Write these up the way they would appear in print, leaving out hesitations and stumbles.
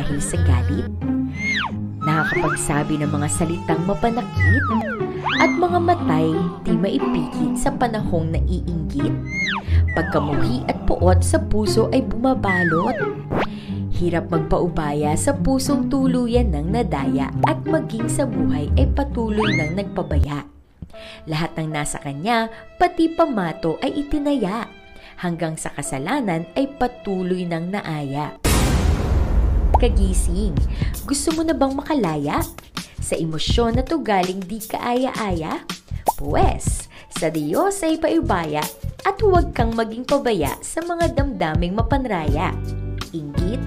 dahil sa galit. Nakakapagsabi ng mga salitang mapanakit at mga matay di maipikit sa panahong naiinggit. Pagkamuhi at puot sa puso ay bumabalot. Hirap magpaubaya sa pusong tuluyan ng nadaya at maging sa buhay ay patuloy ng nagpabaya. Lahat ng nasa kanya, pati pamato ay itinaya. Hanggang sa kasalanan ay patuloy ng naaya. Kagising, gusto mo na bang makalaya? Sa emosyon na tugaling di kaaya-aya? Puwes, sa Diyos ay paibaya at huwag kang maging pabaya sa mga damdaming mapanraya. Inggit,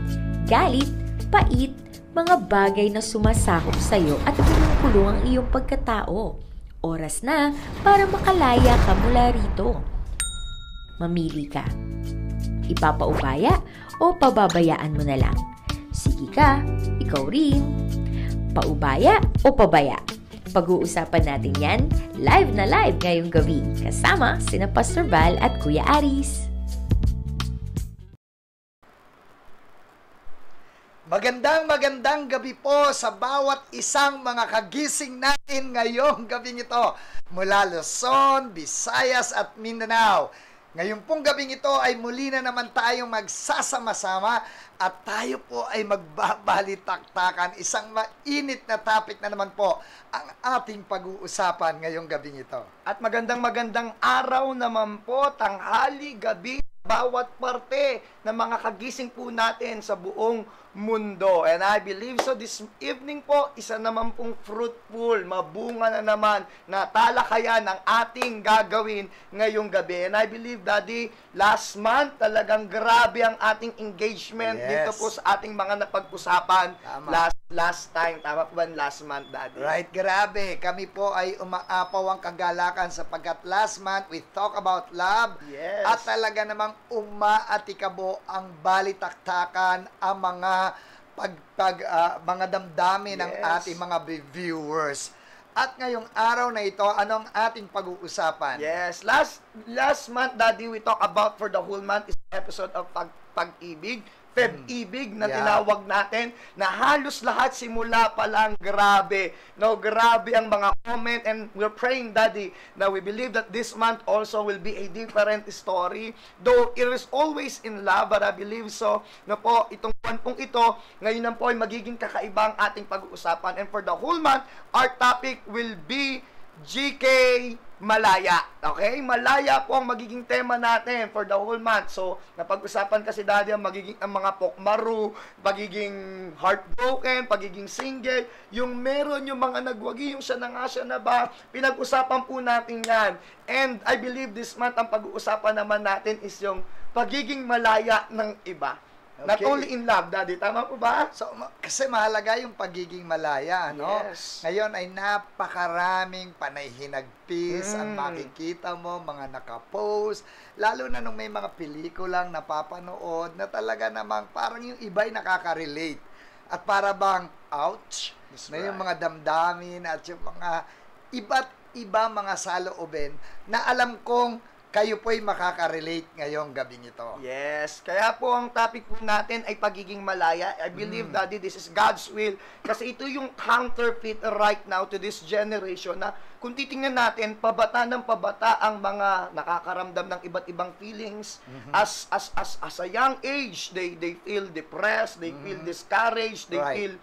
galit, pait, mga bagay na sumasakop sa'yo at kumukulong ang iyong pagkatao. Oras na para makalaya ka mula rito. Mamili ka. Ipapaubaya o pababayaan mo na lang? Sige ka, ikaw rin. Paubaya o pabaya? Pag-uusapan natin yan live na live ngayong gabi kasama sina Pastor Val at Kuya Aris. Magandang gabi po sa bawat isang mga kagising natin ngayong gabing ito mula Luzon, Visayas at Mindanao. Ngayon pong gabing ito ay muli na naman tayong magsasama-sama at tayo po ay magbabalitaktakan. Isang mainit na topic na naman po ang ating pag-uusapan ngayong gabing ito. At magandang araw naman po, tanghali, gabi, bawat parte ng mga kagising po natin sa buong mundo. And I believe so this evening po, isa naman pong fruitful, mabunga na naman na talakayan ng ating gagawin ngayong gabi. And I believe, Daddy, last month talagang grabe ang ating engagement dito po sa ating mga napag-usapan. Last time, tama po ba last month, Daddy? Right, grabe. Kami po ay umaapaw ang kagalakan sapagkat last month we talk about love. Yes. At talaga namang umaatikabo ang balitaktakan, ang mga damdamin ng ating mga viewers. At ngayong araw na ito, anong ating pag-uusapan? Yes, last month, Daddy, we talk about for the whole month is episode of pag-ibig. Feb-ibig na tinawag natin, na halos lahat simula pa lang grabe. No, grabe ang mga comment, and we're praying, Daddy, na we believe that this month also will be a different story. Though it is always in love, but I believe so, na po, itong buwan pong ito, ngayon na po ay magiging kakaiba ang ating pag-uusapan. And for the whole month, our topic will be GK Malaya. Okay? Malaya po ang magiging tema natin for the whole month. So, napag-usapan kasi Daddy ang mga pokmaru, pagiging heartbroken, pagiging single, yung meron yung mga nagwagi, yung siya na ba, pinag-usapan po natin yan. And I believe this month ang pag-uusapan naman natin is yung pagiging malaya ng iba. Okay. Not only in love, Daddy. Tama po ba? So, kasi mahalaga yung pagiging malaya, no? Yes. Ngayon ay napakaraming panay-hinagpis ang makikita mo, mga nakapost, lalo na nung may mga pelikulang napapanood na talaga namang parang yung iba'y nakaka-relate. At para bang, ouch, na yung mga damdamin at yung mga iba't iba mga saloobin na alam kong kayo po'y makaka-relate ngayong gabing ito. Yes. Kaya po ang topic po natin ay pagiging malaya. I believe, Daddy, this is God's will. Kasi ito yung counterfeit right now to this generation na kung titingnan natin, pabata ng pabata ang mga nakakaramdam ng iba't ibang feelings. As a young age, they feel depressed, they feel discouraged, they feel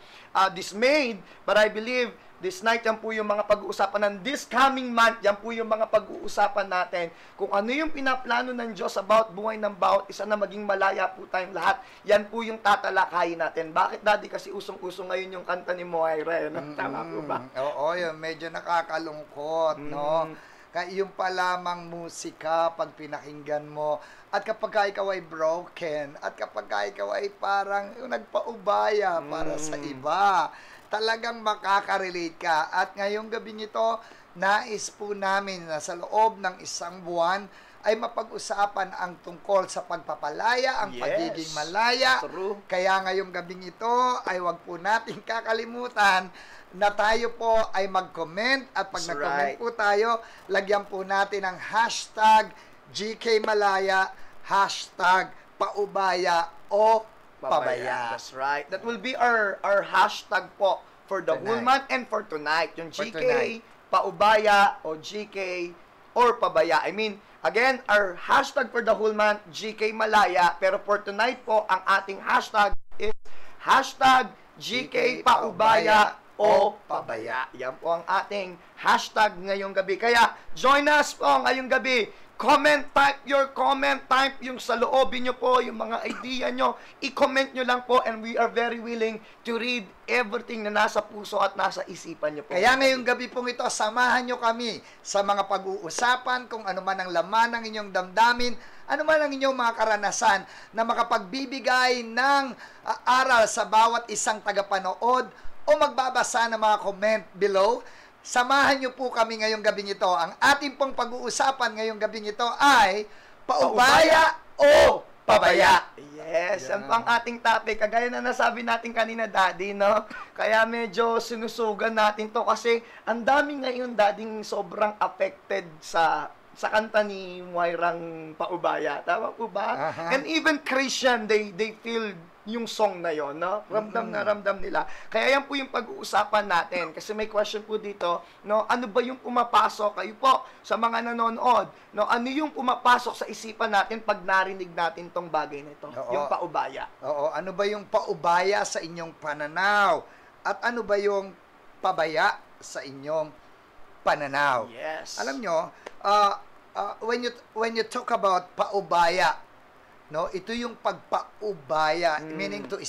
dismayed. But I believe, this night, yan po yung mga pag-uusapan ng this coming month, yan po yung mga pag-uusapan natin. Kung ano yung pinaplano ng Diyos about buhay ng bawat isa na maging malaya po tayong lahat, yan po yung tatalakayin natin. Bakit, Daddy? Kasi usong-usong ngayon yung kanta ni Moira. Tama po ba? Oo, yun. Medyo nakakalungkot, no? Kaya yung pa lamang musika, pag pinakinggan mo, at kapag ikaw ay broken, at kapag ikaw ay parang yung nagpaubaya para sa iba, talagang makaka-relate ka. At ngayong gabing ito, nais po namin na sa loob ng isang buwan ay mapag-usapan ang tungkol sa pagpapalaya, ang pagiging malaya. True. Kaya ngayong gabing ito ay wag po nating kakalimutan na tayo po ay mag-comment, at pag nag-comment po tayo, lagyan po natin ang hashtag GK Malaya, hashtag paubaya o pabaya. That's right. That will be our hashtag po for the whole Tonight. month and for tonight. Yung For GK, tonight. paubaya, o GK, or pabaya. I mean, again, our hashtag for the whole month, GK Malaya. Pero for tonight po, ang ating hashtag is hashtag GK Paubaya o Pabaya. Yan po ang ating hashtag ngayong gabi. Kaya, join us po ngayong gabi. Type your comment, type yung sa loobin nyo po, yung mga idea nyo, i-comment nyo lang po, and we are very willing to read everything na nasa puso at nasa isipan nyo po. Kaya ngayong gabi pong ito, samahan nyo kami sa mga pag-uusapan, kung ano man ang laman ng inyong damdamin, ano man ang inyong mga karanasan na makapagbibigay ng aral sa bawat isang tagapanood o magbabasa ng mga comment below. Samahan niyo po kami ngayong gabing ito. Ang ating pong pag-uusapan ngayong gabing ito ay paubaya o pabaya. Yes, yan po ang ating topic. Kagaya na nasabi natin kanina, Daddy, no? Kaya medyo sinusugan natin to kasi ang dami ngayon, Daddy, sobrang affected sa kanta ni Moirang Paubaya. Tama po ba? And even Christian, they feel yung song na yon, no? Ramdam na ramdam nila. Kaya yan po yung pag-uusapan natin. Kasi may question po dito, no? Ano ba yung pumapasok? Kayo po, sa mga nanonood, no? Ano yung pumapasok sa isipan natin pag narinig natin tong bagay na ito? Oo. Yung paubaya. Oo, ano ba yung paubaya sa inyong pananaw? At ano ba yung pabaya sa inyong pananaw? Yes. Alam nyo, when you talk about paubaya, no, ito yung pagpaubaya, meaning to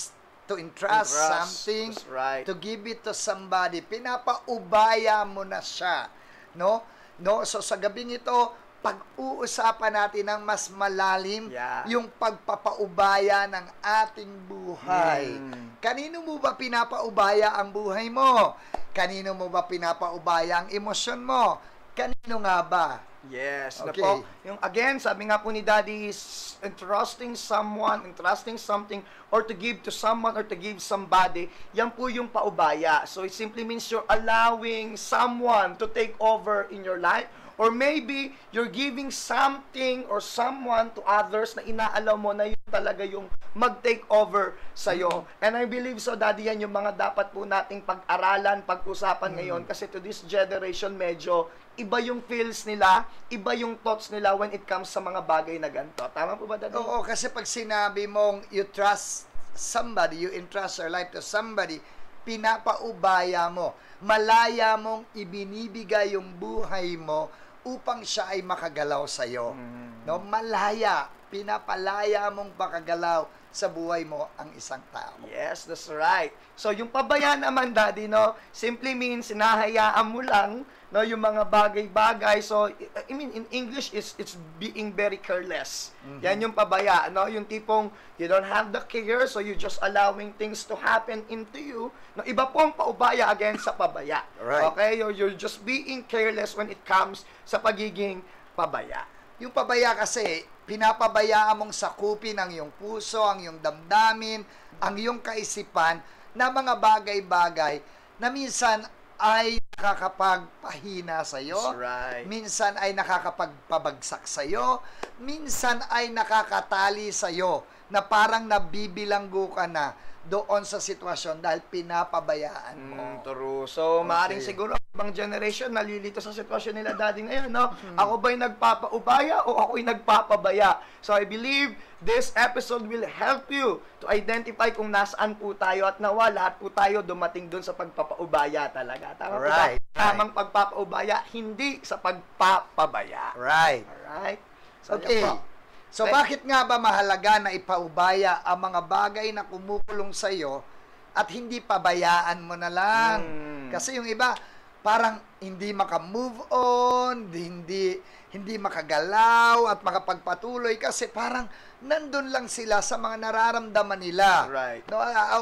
entrust something, That's right. to give it to somebody. Pinapaubaya mo na siya, no? No, so sa gabing ito, pag-uusapan natin ng mas malalim yung pagpapaubaya ng ating buhay. Kanino mo ba pinapaubaya ang buhay mo? Kanino mo ba pinapaubaya ang emosyon mo? Kanino nga ba? Yes, na Okay. po. Yung again, sabi nga po ni Daddy, is entrusting someone, entrusting something, or to give to someone, or to give somebody, yan po yung paubaya. So it simply means you're allowing someone to take over in your life, or maybe you're giving something or someone to others na inaalaw mo na yun talaga yung mag-take over sa'yo. And I believe so, Daddy, yan yung mga dapat po nating pag-aralan, pag-usapan ngayon, kasi to this generation, medyo iba yung feels nila, iba yung thoughts nila when it comes sa mga bagay na ganito. Tama po ba, Daddy? Oo, kasi pag sinabi mong you trust somebody, you entrust your life to somebody, pinapaubaya mo. Malaya mong ibinibigay yung buhay mo upang siya ay makagalaw sa'yo. No? Malaya, pinapalaya mong makagalaw sa buhay mo ang isang tao. Yes, that's right. So, yung pabaya naman, Daddy, no, simply means sinahayaan mo lang, no, yung mga bagay-bagay. So, I mean, in English, it's being very careless. Yan yung pabaya, no? Yung tipong, you don't have the care, so you're just allowing things to happen into you. No, iba pong paubaya against sa pabaya. Right. Okay? You're just being careless when it comes sa pagiging pabaya. Yung pabaya kasi, pinapabayaan mong sakupin ang iyong puso, ang iyong damdamin, ang iyong kaisipan na mga bagay-bagay na minsan ay nakakapagpahina sa iyo, That's right. minsan ay nakakapagpabagsak sa iyo, minsan ay nakakatali sa iyo na parang nabibilanggo ka na doon sa sitwasyon dahil pinapabayaan mo. True. So, maaaring siguro ibang generation nalilito sa sitwasyon nila, Daddy, ngayon, no? Ako ba'y nagpapaubaya o ako'y nagpapabaya? So, I believe this episode will help you to identify kung nasaan po tayo at nawa lahat po tayo dumating dun sa pagpapaubaya talaga. Tama po ba? Right. Tamang pagpapaubaya, hindi sa pagpapabaya. Right. Alright? So, Okay. yan po. So, bakit nga ba mahalaga na ipaubaya ang mga bagay na kumukulong sa iyo at hindi pabayaan mo na lang? Kasi yung iba, parang hindi maka-move on, hindi makagalaw at makapagpatuloy kasi parang nandun lang sila sa mga nararamdaman nila. Right. No,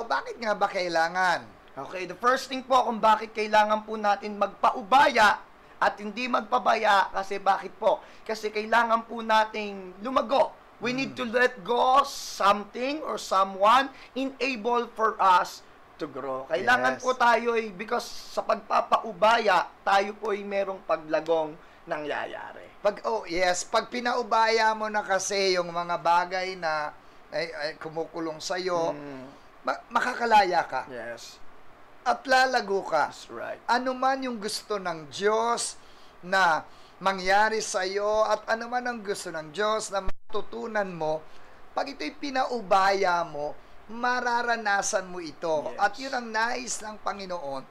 bakit nga ba kailangan? Okay, the first thing po kung bakit kailangan po natin magpaubaya at hindi magpabaya, kasi bakit po? Kasi kailangan po nating lumago. We need to let go something or someone enable for us to grow. Kailangan Yes. po tayo because sa pagpapaubaya, tayo po ay merong paglagong nangyayari. Pag pinaubaya mo na kasi yung mga bagay na ay kumukulong sa'yo, makakalaya ka. Yes. At lalago ka. That's right. Ano man yung gusto ng Diyos na mangyari sa iyo at ano man ang gusto ng Diyos na matutunan mo, pag ito'y pinaubaya mo, mararanasan mo ito. Yes. At yun ang nais ng Panginoon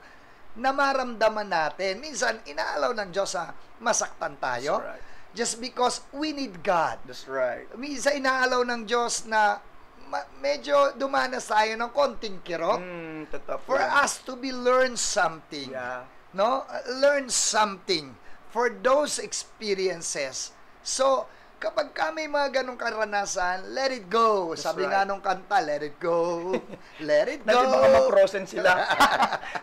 na maramdaman natin. Minsan, inaalaw ng Diyos na masaktan tayo. That's right. Just because we need God. That's right. Minsan, inaalaw ng Diyos na medyo dumanas tayo ng konting kirot Totoo. for us to be learn something. Yeah. No? Learn something for those experiences. So, kapag ka may mga ganong karanasan, let it go. That's Sabi right. nga nung kanta, let it go. Let it Dati go. baka ma-frozen sila.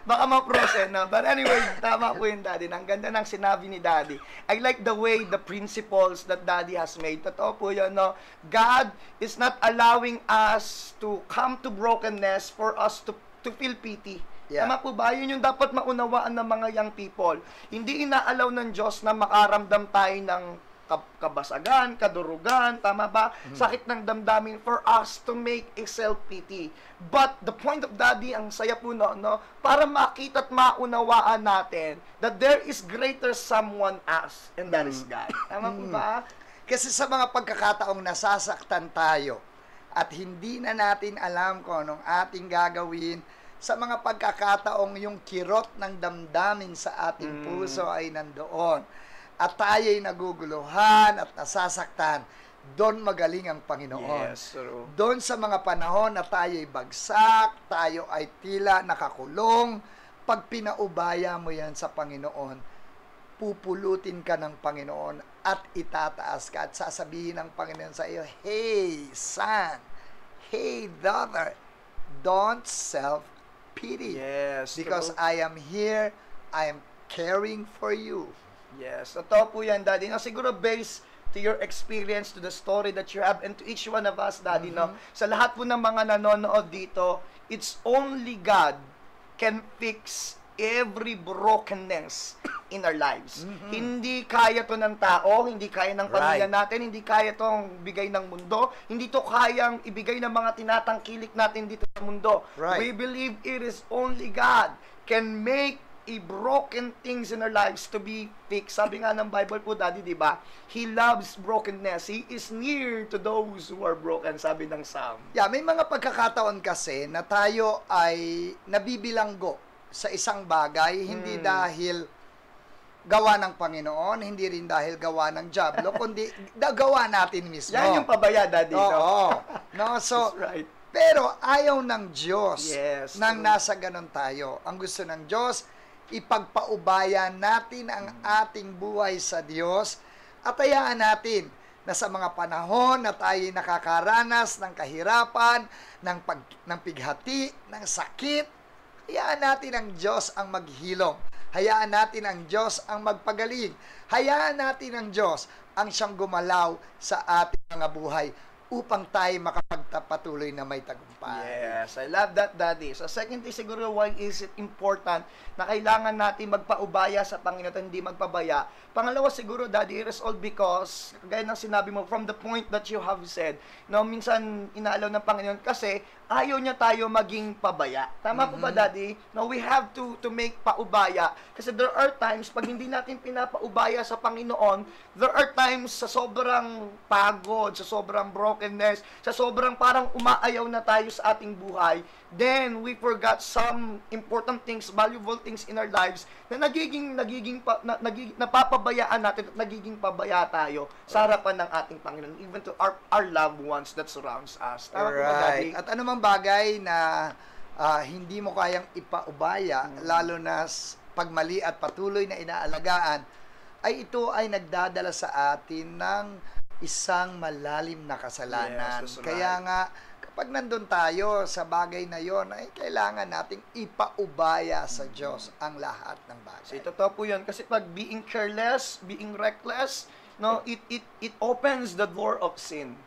Baka ma-frozen, no? But anyway, tama po yun, Daddy. Ang ganda ng sinabi ni Daddy. I like the way, the principles that Daddy has made. Totoo po yun, no? God is not allowing us to come to brokenness for us to feel pity. Yeah. Tama po ba? Yun yung dapat maunawaan ng mga young people. Hindi inaalaw ng Diyos na makaramdam tayo ng kabasagan, kadurugan, tama ba? Sakit ng damdamin for us to make a self-pity. But the point of Daddy, ang saya po no, para makita at maunawaan natin that there is greater someone else, and that is God. Tama po ba? Kasi sa mga pagkakataong nasasaktan tayo at hindi na natin alam kung anong ating gagawin, sa mga pagkakataong yung kirot ng damdamin sa ating puso ay nandoon at tayo'y naguguluhan at nasasaktan, doon magaling ang Panginoon. Yes, true. Doon sa mga panahon na tayo'y bagsak, tayo ay tila nakakulong, pag pinaubaya mo yan sa Panginoon, pupulutin ka ng Panginoon at itataas ka at sasabihin ng Panginoon sa iyo, hey, son, hey, daughter, don't self-pity. Yes, Because true. I am here, I am caring for you. Yes, totoo po yan, Daddy. No, siguro based to your experience, to the story that you have, and to each one of us, Daddy, no? Sa lahat po ng mga nanonood dito, it's only God can fix every brokenness in our lives. Hindi kaya to ng tao, hindi kaya ng pamilya natin, hindi kaya tong bigay ng mundo, hindi to kayang ibigay ng mga tinatangkilik natin dito sa mundo. Right. We believe it is only God can make a broken things in our lives to be fixed. Sabi nga ng Bible po, Daddy, di ba? He loves brokenness. He is near to those who are broken, sabi ng Psalm. Yeah, may mga pagkakataon kasi na tayo ay nabibilanggo sa isang bagay, hindi dahil gawa ng Panginoon, hindi rin dahil gawa ng diablo, kundi gawa natin mismo. Yan yung pabaya, Daddy. Oo. No, so, That's right. pero ayaw ng Diyos Yes, nang true. nasa ganon tayo. Ang gusto ng Diyos, ipagpaubaya natin ang ating buhay sa Diyos at hayaan natin na sa mga panahon na tayo nakakaranas ng kahirapan, ng pighati, ng sakit, hayaan natin ang Diyos ang maghilom. Hayaan natin ang Diyos ang magpagaling. Hayaan natin ang Diyos ang siyang gumalaw sa ating mga buhay upang tayo makapagpatuloy na may tagumpay. Yes, I love that, Daddy. So, second thing siguro, why is it important na kailangan natin magpaubaya sa Panginoon at hindi magpabaya? Pangalawa siguro, Daddy, it is all because, gaya ng sinabi mo, from the point that you have said, no, minsan inaalaw ng Panginoon kasi ayaw niya tayo maging pabaya. Tama po ba, Daddy? No, we have to make paubaya. Kasi there are times, pag hindi natin pinapaubaya sa Panginoon, there are times sa sobrang pagod, sa sobrang brokenness, sa sobrang parang umaayaw na tayo sa ating buhay, then we forgot some important things, valuable things in our lives na napapabayaan natin at nagiging pabaya tayo sa harapan ng ating Panginoon, even to our loved ones that surrounds us. Tama po ba, Daddy? At anumang bagay na hindi mo kayang ipaubaya, lalo na pag mali at patuloy na inaalagaan, ay ito ay nagdadala sa atin ng isang malalim na kasalanan. Yes, that's right. Kaya nga, kapag nandun tayo sa bagay na yon, ay kailangan nating ipaubaya sa Diyos ang lahat ng bagay. So, totoo po yun. Kasi pag being careless, being reckless, no, it opens the door of sin.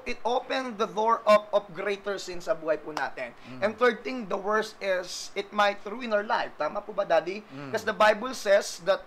It opened the door of greater sin sa buhay po natin. And third thing, the worst is it might ruin our life. Tama po ba, Daddy? Because the Bible says that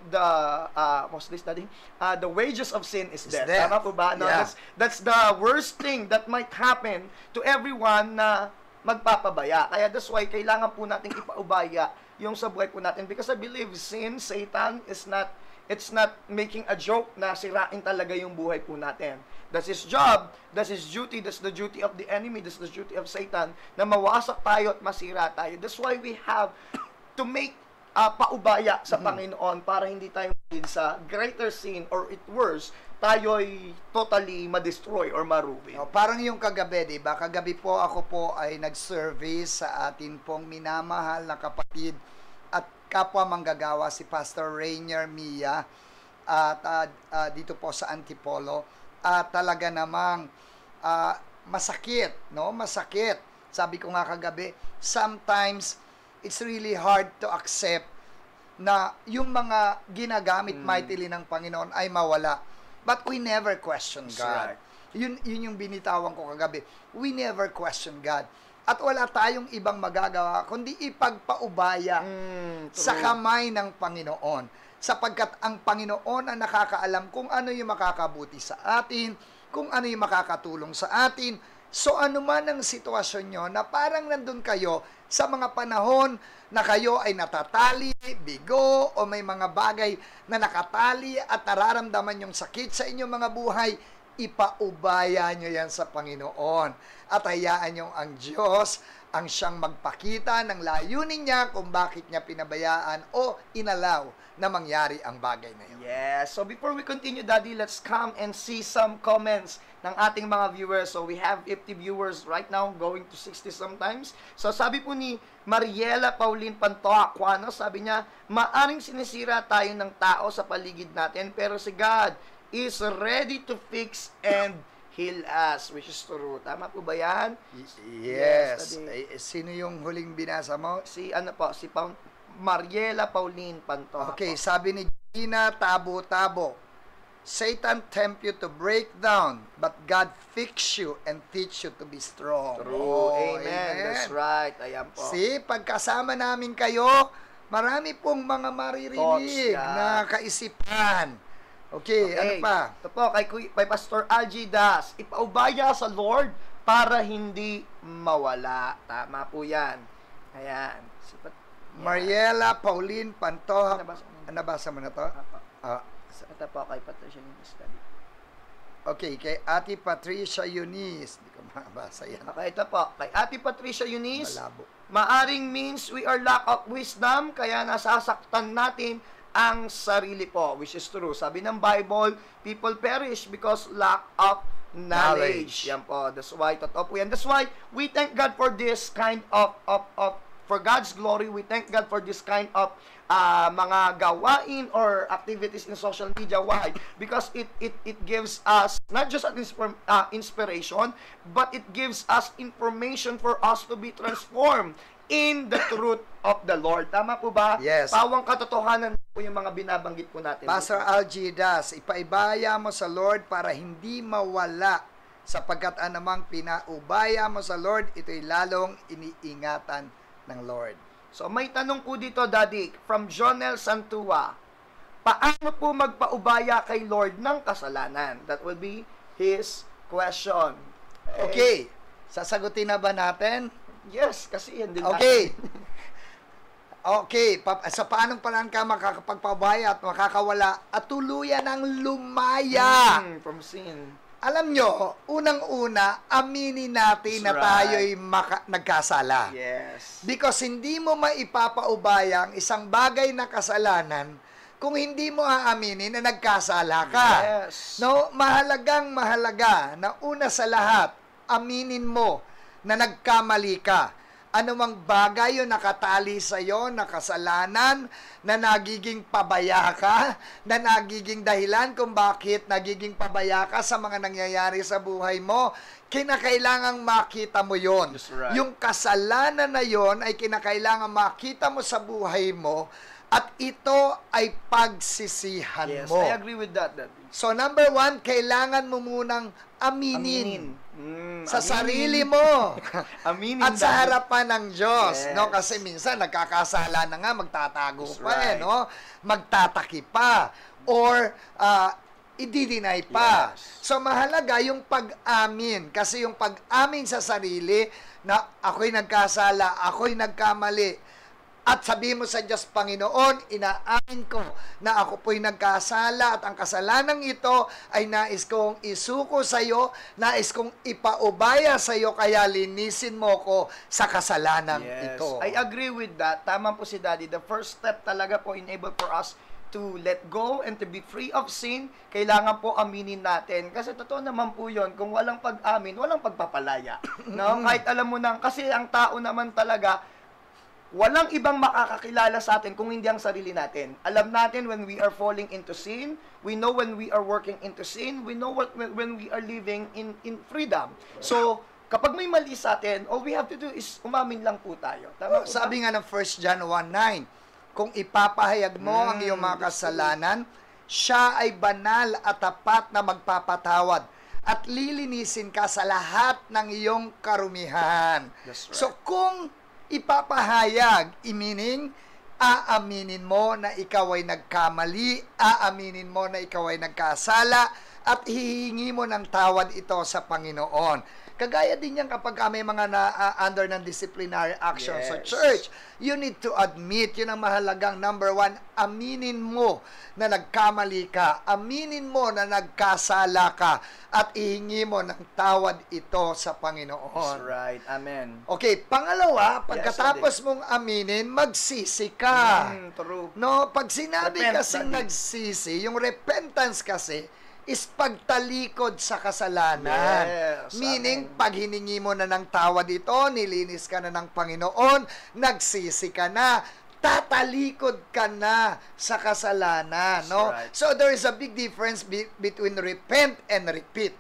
what's this, Daddy? The wages of sin is death. Tama po ba? No, Yeah. that's the worst thing that might happen to everyone na magpapabaya. Kaya that's why kailangan po natin ipaubaya yung sa buhay po natin, because I believe Satan is not making a joke na sirain talaga yung buhay po natin. That's his job, that's his duty, that's the duty of the enemy, that's the duty of Satan, na mawasak tayo at masira tayo. That's why we have to make paubaya sa Panginoon para hindi tayo maging sa greater sin, or it worse, tayo'y totally ma-destroy or maruin. Parang yung kagabi, di ba? Kagabi po ako po ay nag-service sa atin pong minamahal na kapatid at kapwa manggagawa si Pastor Rainier Mia at dito po sa Antipolo. Talaga namang masakit, no? Masakit. Sabi ko nga kagabi, sometimes it's really hard to accept na yung mga ginagamit mightily ng Panginoon ay mawala. But we never question God. Right. Yun yung binitawan ko kagabi. We never question God. At wala tayong ibang magagawa kundi ipagpaubaya sa kamay ng Panginoon. Sapagkat ang Panginoon ang nakakaalam kung ano yung makakabuti sa atin, kung ano yung makakatulong sa atin. So ano man ang sitwasyon nyo na parang nandun kayo sa mga panahon na kayo ay natatali, bigo, o may mga bagay na nakatali at nararamdaman yung sakit sa inyong mga buhay, ipaubaya nyo yan sa Panginoon. At hayaan nyo ang Diyos ang siyang magpakita ng layunin niya kung bakit niya pinabayaan o inalaw na mangyari ang bagay na yun. Yes. So before we continue, Daddy, let's come and see some comments ng ating mga viewers. So we have 50 viewers right now, going to 60 sometimes. So sabi po ni Mariela Pauline Pantoa Aquano, sabi niya, maaring sinisira tayo ng tao sa paligid natin, pero si God is ready to fix and heal us, which is true. Tama po ba yan? Yes. Daddy. Sino yung huling binasa mo? Si Mariela Pauline Pantoa. Okay, sabi ni Gina Tabo-Tabo, Satan tempt you to break down, but God fix you and teach you to be strong. True. Oh, Amen. That's right. Ayan po. See, pagkasama namin kayo, marami pong mga maririnig Thoughts, yeah. na kaisipan. Okay, ano pa? Ito po, kay Pastor Algie Das, ipaubaya sa Lord para hindi mawala. Tama po yan. Ayan. Mariela Pauline Pantoja. Nabasa mo. Nabasa mo na to? Ito po, kay Patricia Yunis. Okay, kay Ate Patricia Yunis. Hindi ko mabasa yan. Okay, ito po, kay Ate Patricia Yunis. Malabo. Maaring means we are lack of wisdom, kaya nasasaktan natin ang sarili po, which is true. Sabi ng Bible, people perish because lack of knowledge. Yan po. That's why, totoo po yan. That's why, we thank God for this kind of for God's glory, we thank God for this kind of mga gawain or activities in social media. Why? Because it gives us not just an inspiration, but it gives us information for us to be transformed in the truth of the Lord. Tama po ba? Yes. Pawang katotohanan po yung mga binabanggit po natin. Pastor Algie Das, ipaibaya mo sa Lord para hindi mawala, sapagkat anumang pinaubaya mo sa Lord, ito'y lalong iniingatan ng Lord. So may tanong po dito, Daddy, from Jonel Santua. Paano po magpaubaya kay Lord ng kasalanan? That will be his question. Okay, sasagutin na ba natin? Yes, kasi yan din. Okay. Okay, sa paanong paraan ka makakapagpabaya at makakawala at tuluyan ng lumaya? From sin. Alam nyo, unang-una, aminin natin na tayo'y nagkasala. Yes. Because hindi mo maipapaubaya ang isang bagay na kasalanan kung hindi mo aaminin na nagkasala ka. Yes. No, mahalaga na una sa lahat, aminin mo na nagkamali ka. Anumang bagay yung nakatali sa iyo na kasalanan, na nagiging pabaya ka, na nagiging dahilan kung bakit nagiging pabaya ka sa mga nangyayari sa buhay mo, kinakailangang makita mo yon. Right. Yung kasalanan na yon ay kinakailangang makita mo sa buhay mo at ito ay pagsisihan Yes, mo. I agree with that. So, number 1, kailangan mo munang aminin. Sa sarili mo. Aminin at sa dahil- harapan ng Diyos, Yes. no? Kasi minsan nagkakasala na nga, magtatago That's pa right. no? Magtataki pa or i-deny pa. Yes. So mahalaga yung pag-amin kasi yung pag-amin sa sarili na ako'y nagkasala, ako'y nagkamali. At sabihin mo sa Diyos, Panginoon, inaamin ko na ako po'y nagkasala at ang kasalanang ito ay nais kong isuko sa iyo, nais kong ipaubaya sa iyo, kaya linisin mo ko sa kasalanang ito. I agree with that. Tama po si Daddy. The first step talaga po enable for us to let go and to be free of sin, kailangan po aminin natin. Kasi totoo naman po yun, kung walang pag-amin, walang pagpapalaya. No? Kahit alam mo nang, kasi ang tao naman talaga, walang ibang makakakilala sa atin kung hindi ang sarili natin. Alam natin when we are falling into sin, we know when we are working into sin, we know when we are living in freedom. So, kapag may mali sa atin, all we have to do is umamin lang po tayo. Tama po ba? Sabi nga ng 1 John 1:9, kung ipapahayag mo ang iyong mga kasalanan, siya ay banal at tapat na magpapatawad at lilinisin ka sa lahat ng iyong karumihan. That's right. So kung ipapahayag, meaning, aaminin mo na ikaw ay nagkamali, aaminin mo na ikaw ay nagkasala, at hihingi mo ng tawad ito sa Panginoon. Kagaya din yan kapag may mga under ng disciplinary action sa Yes. church. You need to admit, yun ang mahalagang number 1, aminin mo na nagkamali ka, aminin mo na nagkasala ka, at ihingi mo ng tawad ito sa Panginoon. That's right. Amen. Okay, pangalawa, pagkatapos mong aminin, magsisi ka. True. No, pag sinabi Repent, kasing Daddy. nagsisi, yung repentance kasi is pagtalikod sa kasalanan. Yes, Meaning, amen. pag hiningi mo na ng tawad ito, nilinis ka na ng Panginoon, nagsisi ka na, tatalikod ka na sa kasalanan. That's No? right. So, there is a big difference between repent and repeat.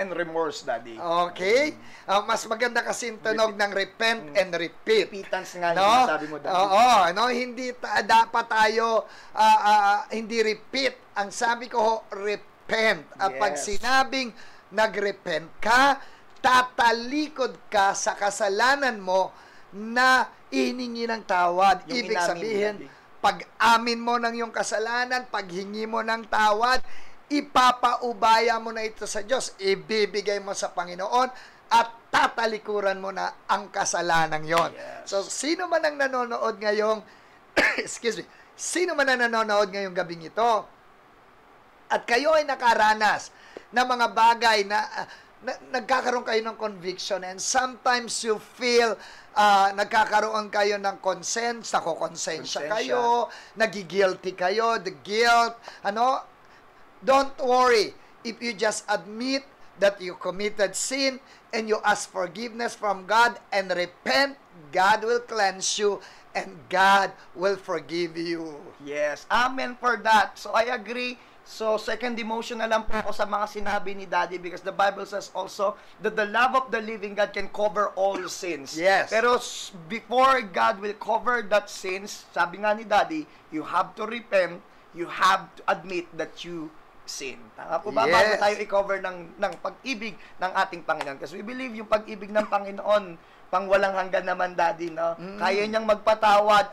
And remorse, Daddy. Okay? Mas maganda kasi yung tunog ng repent and repeat. Repentance nga No? yung sabi mo, Daddy. Oo, no, hindi dapat tayo hindi repeat. Ang sabi ko, repent. At pag Yes. sinabing nagrepent ka, tatalikod ka sa kasalanan mo na ihiningi ng tawad. Yung Ibig inamin, sabihin, Daddy. pag-amin mo ng iyong kasalanan, paghingi mo ng tawad, ipapaubaya mo na ito sa Diyos, ibibigay mo sa Panginoon, at tatalikuran mo na ang kasalanan yon. Yes. So, sino man ang nanonood ngayong, excuse me, sino man ang nanonood ngayong gabing ito, at kayo ay nakaranas ng mga bagay na, nagkakaroon kayo ng conviction, and sometimes you feel nagkakaroon kayo ng nakokonsensya kayo, nagigilty kayo, the guilt, don't worry. If you just admit that you committed sin and you ask forgiveness from God and repent, God will cleanse you and God will forgive you. Yes. Amen for that. So, I agree. So, second demotion na lang po ako sa mga sinabi ni Daddy, because the Bible says also that the love of the living God can cover all sins. Yes. Pero before God will cover that sins, sabi nga ni Daddy, you have to repent, you have to admit that you sin. Tama po ba? Yes. Bago tayo i-cover ng pag-ibig ng ating Panginoon. Kasi we believe yung pag-ibig ng Panginoon, pang walang hanggan naman, Daddy, no? Kaya niyang magpatawad.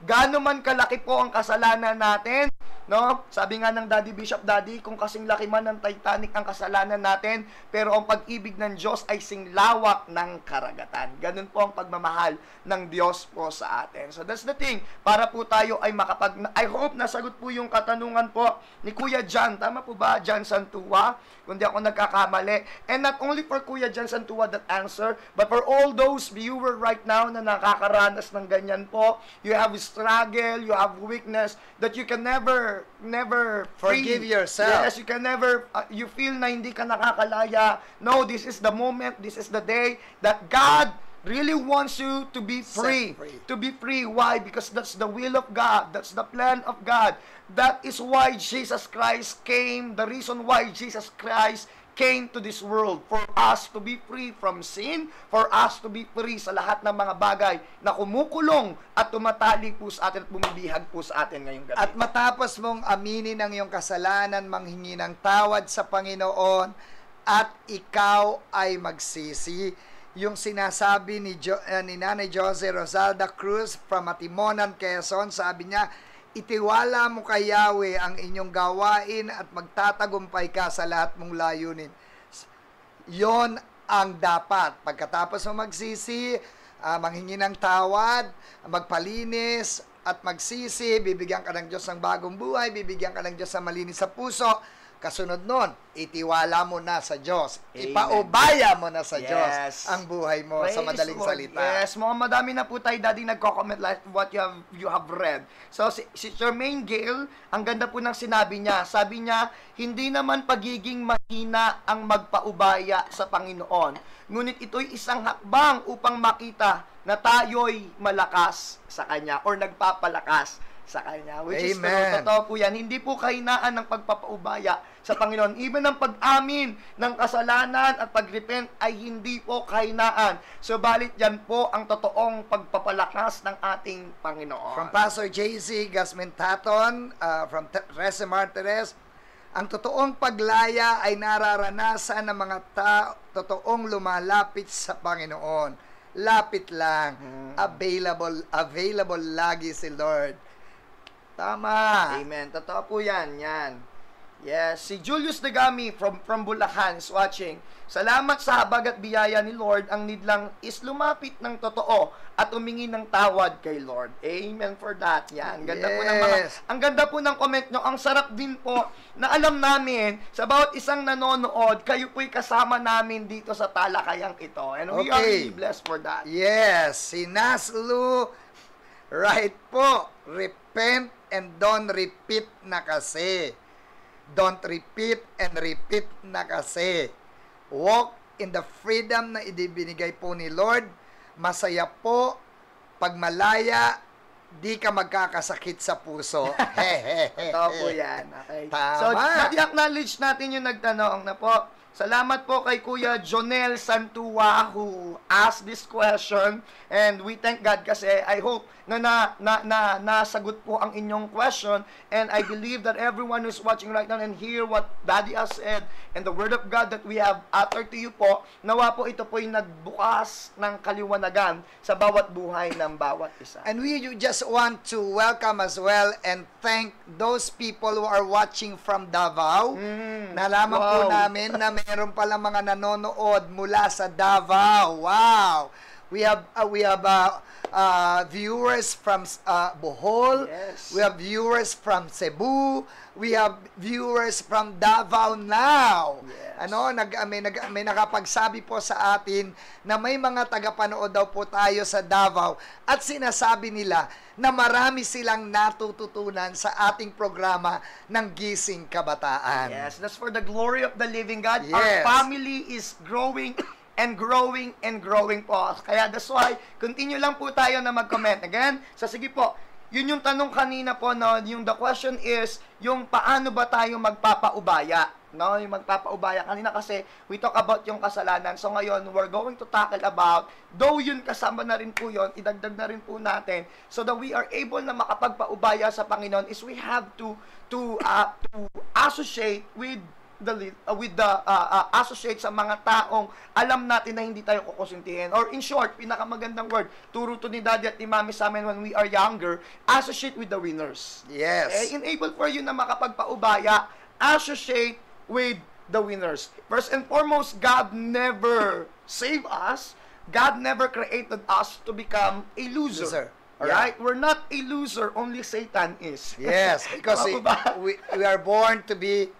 Gaano man kalaki po ang kasalanan natin, no? Sabi nga ng Daddy Bishop, Daddy, kung kasing laki man ng Titanic ang kasalanan natin, pero ang pag-ibig ng Diyos ay singlawak ng karagatan. Ganun po ang pagmamahal ng Diyos po sa atin. So that's the thing. Para po tayo ay I hope nasagot po yung katanungan po ni Kuya John. Tama po ba? John Santua? Kung di ako nagkakamali. And not only for Kuya John Santua that answer, but for all those viewer right now na nakakaranas ng ganyan po, you have struggle, you have weakness, that you can never Forgive free. yourself. Yes, you can never, you feel na hindi ka nakakalaya. No, this is the moment, this is the day that God really wants you to be free. Set free. To be free. Why? Because that's the will of God. That's the plan of God. That is why Jesus Christ came. The reason why Jesus Christ came to this world for us to be free from sin, for us to be free sa lahat ng mga bagay na kumukulong at tumatali po sa atin at bumibihag po sa atin ngayong gabi. At matapos mong aminin ang iyong kasalanan, manghingi ng tawad sa Panginoon, at ikaw ay magsisi, yung sinasabi ni Nanay Jose Rosalda Cruz from Atimonan, Quezon, sabi niya, itiwala mo kay Yahweh ang inyong gawain at magtatagumpay ka sa lahat mong layunin. Yon ang dapat. Pagkatapos mo magsisi, manghingi ng tawad, magpalinis, at magsisi, bibigyan ka ng Diyos ng bagong buhay, bibigyan ka ng Diyos ng malinis sa puso. Kasunod nun, itiwala mo na sa Diyos. Amen. Ipaubaya mo na sa Diyos Yes. ang buhay mo sa Praise madaling Lord. salita. Yes, mga madami na po tayo, Daddy, nagko-comment like what you have read. So, si Charmaine Gale, ang ganda po ng sinabi niya. Sabi niya, hindi naman pagiging mahina ang magpaubaya sa Panginoon. Ngunit ito'y isang hakbang upang makita na tayo'y malakas sa Kanya or nagpapalakas sa Kanya. Which is true. Totoo po yan. Hindi po kahinaan ng pagpapaubaya sa Panginoon. Even ang pag-amin ng kasalanan at pag-repent ay hindi po kahinaan. Subalit yan po ang totoong pagpapalakas ng ating Panginoon. From Pastor J.C. Gasmentaton, from Trece Martires, ang totoong paglaya ay nararanasan ng mga totoong lumalapit sa Panginoon. Lapit lang. Available lagi si Lord. Tama. Amen. Totoo po yan. Yan. Yes. Si Julius Dagami from Bulacan is watching. Salamat sa habag at biyaya ni Lord. Ang need lang is lumapit ng totoo at humingi ng tawad kay Lord. Amen for that. Yan. Ganda po ng mga, ang ganda po ng comment nyo. Ang sarap din po na alam namin sa bawat isang nanonood, kayo po'y kasama namin dito sa talakayang ito. And we are really blessed for that. Yes. Si Naslu, right po. Repent and don't repeat na kasi. Don't repeat and repeat na kasi. Walk in the freedom na ibinigay po ni Lord. Masaya po. Pag malaya, di ka magkakasakit sa puso. Totoo po yan. Okay. Tama. So, acknowledge natin yung nagtanong na po. Salamat po kay Kuya Jonel Santua who asked this question, and we thank God kasi I hope na nasagot po ang inyong question, and I believe that everyone who's watching right now and hear what Daddy has said and the Word of God that we have uttered to you po, nawa po ito po yung nagbukas ng kaliwanagan sa bawat buhay ng bawat isa. And we just want to welcome as well and thank those people who are watching from Davao. Nalaman po namin na meron pala mga nanonood mula sa Davao. Wow! We have viewers from Bohol. Yes. We have viewers from Cebu. We have viewers from Davao now. Yes. May nakapagsabi po sa atin na may mga tagapanood daw po tayo sa Davao at sinasabi nila na marami silang natututunan sa ating programa ng Gising Kabataan. Yes, that's for the glory of the living God. Yes. Our family is growing and growing and growing po. Kaya that's why, continue lang po tayo na mag-comment. Again, so sige po, yun yung tanong kanina po, no? Yung the question is, yung paano ba tayo magpapaubaya? No? Yung magpapaubaya. Kanina kasi, we talk about yung kasalanan. So ngayon, we're going to tackle about, though yun kasama na rin po yun, idagdag na rin po natin, so that we are able na makapagpaubaya sa Panginoon is we have to associate with associate sa mga taong alam natin na hindi tayo kukonsintihin. Or in short, pinakamagandang word, turo to ni Daddy at ni Mami sa amin when we are younger, associate with the winners. Yes. Enable for you na makapagpaubaya, associate with the winners. First and foremost, God never saved us. God never created us to become a loser. Alright? Yeah. We're not a loser, only Satan is. Yes, because we are born to be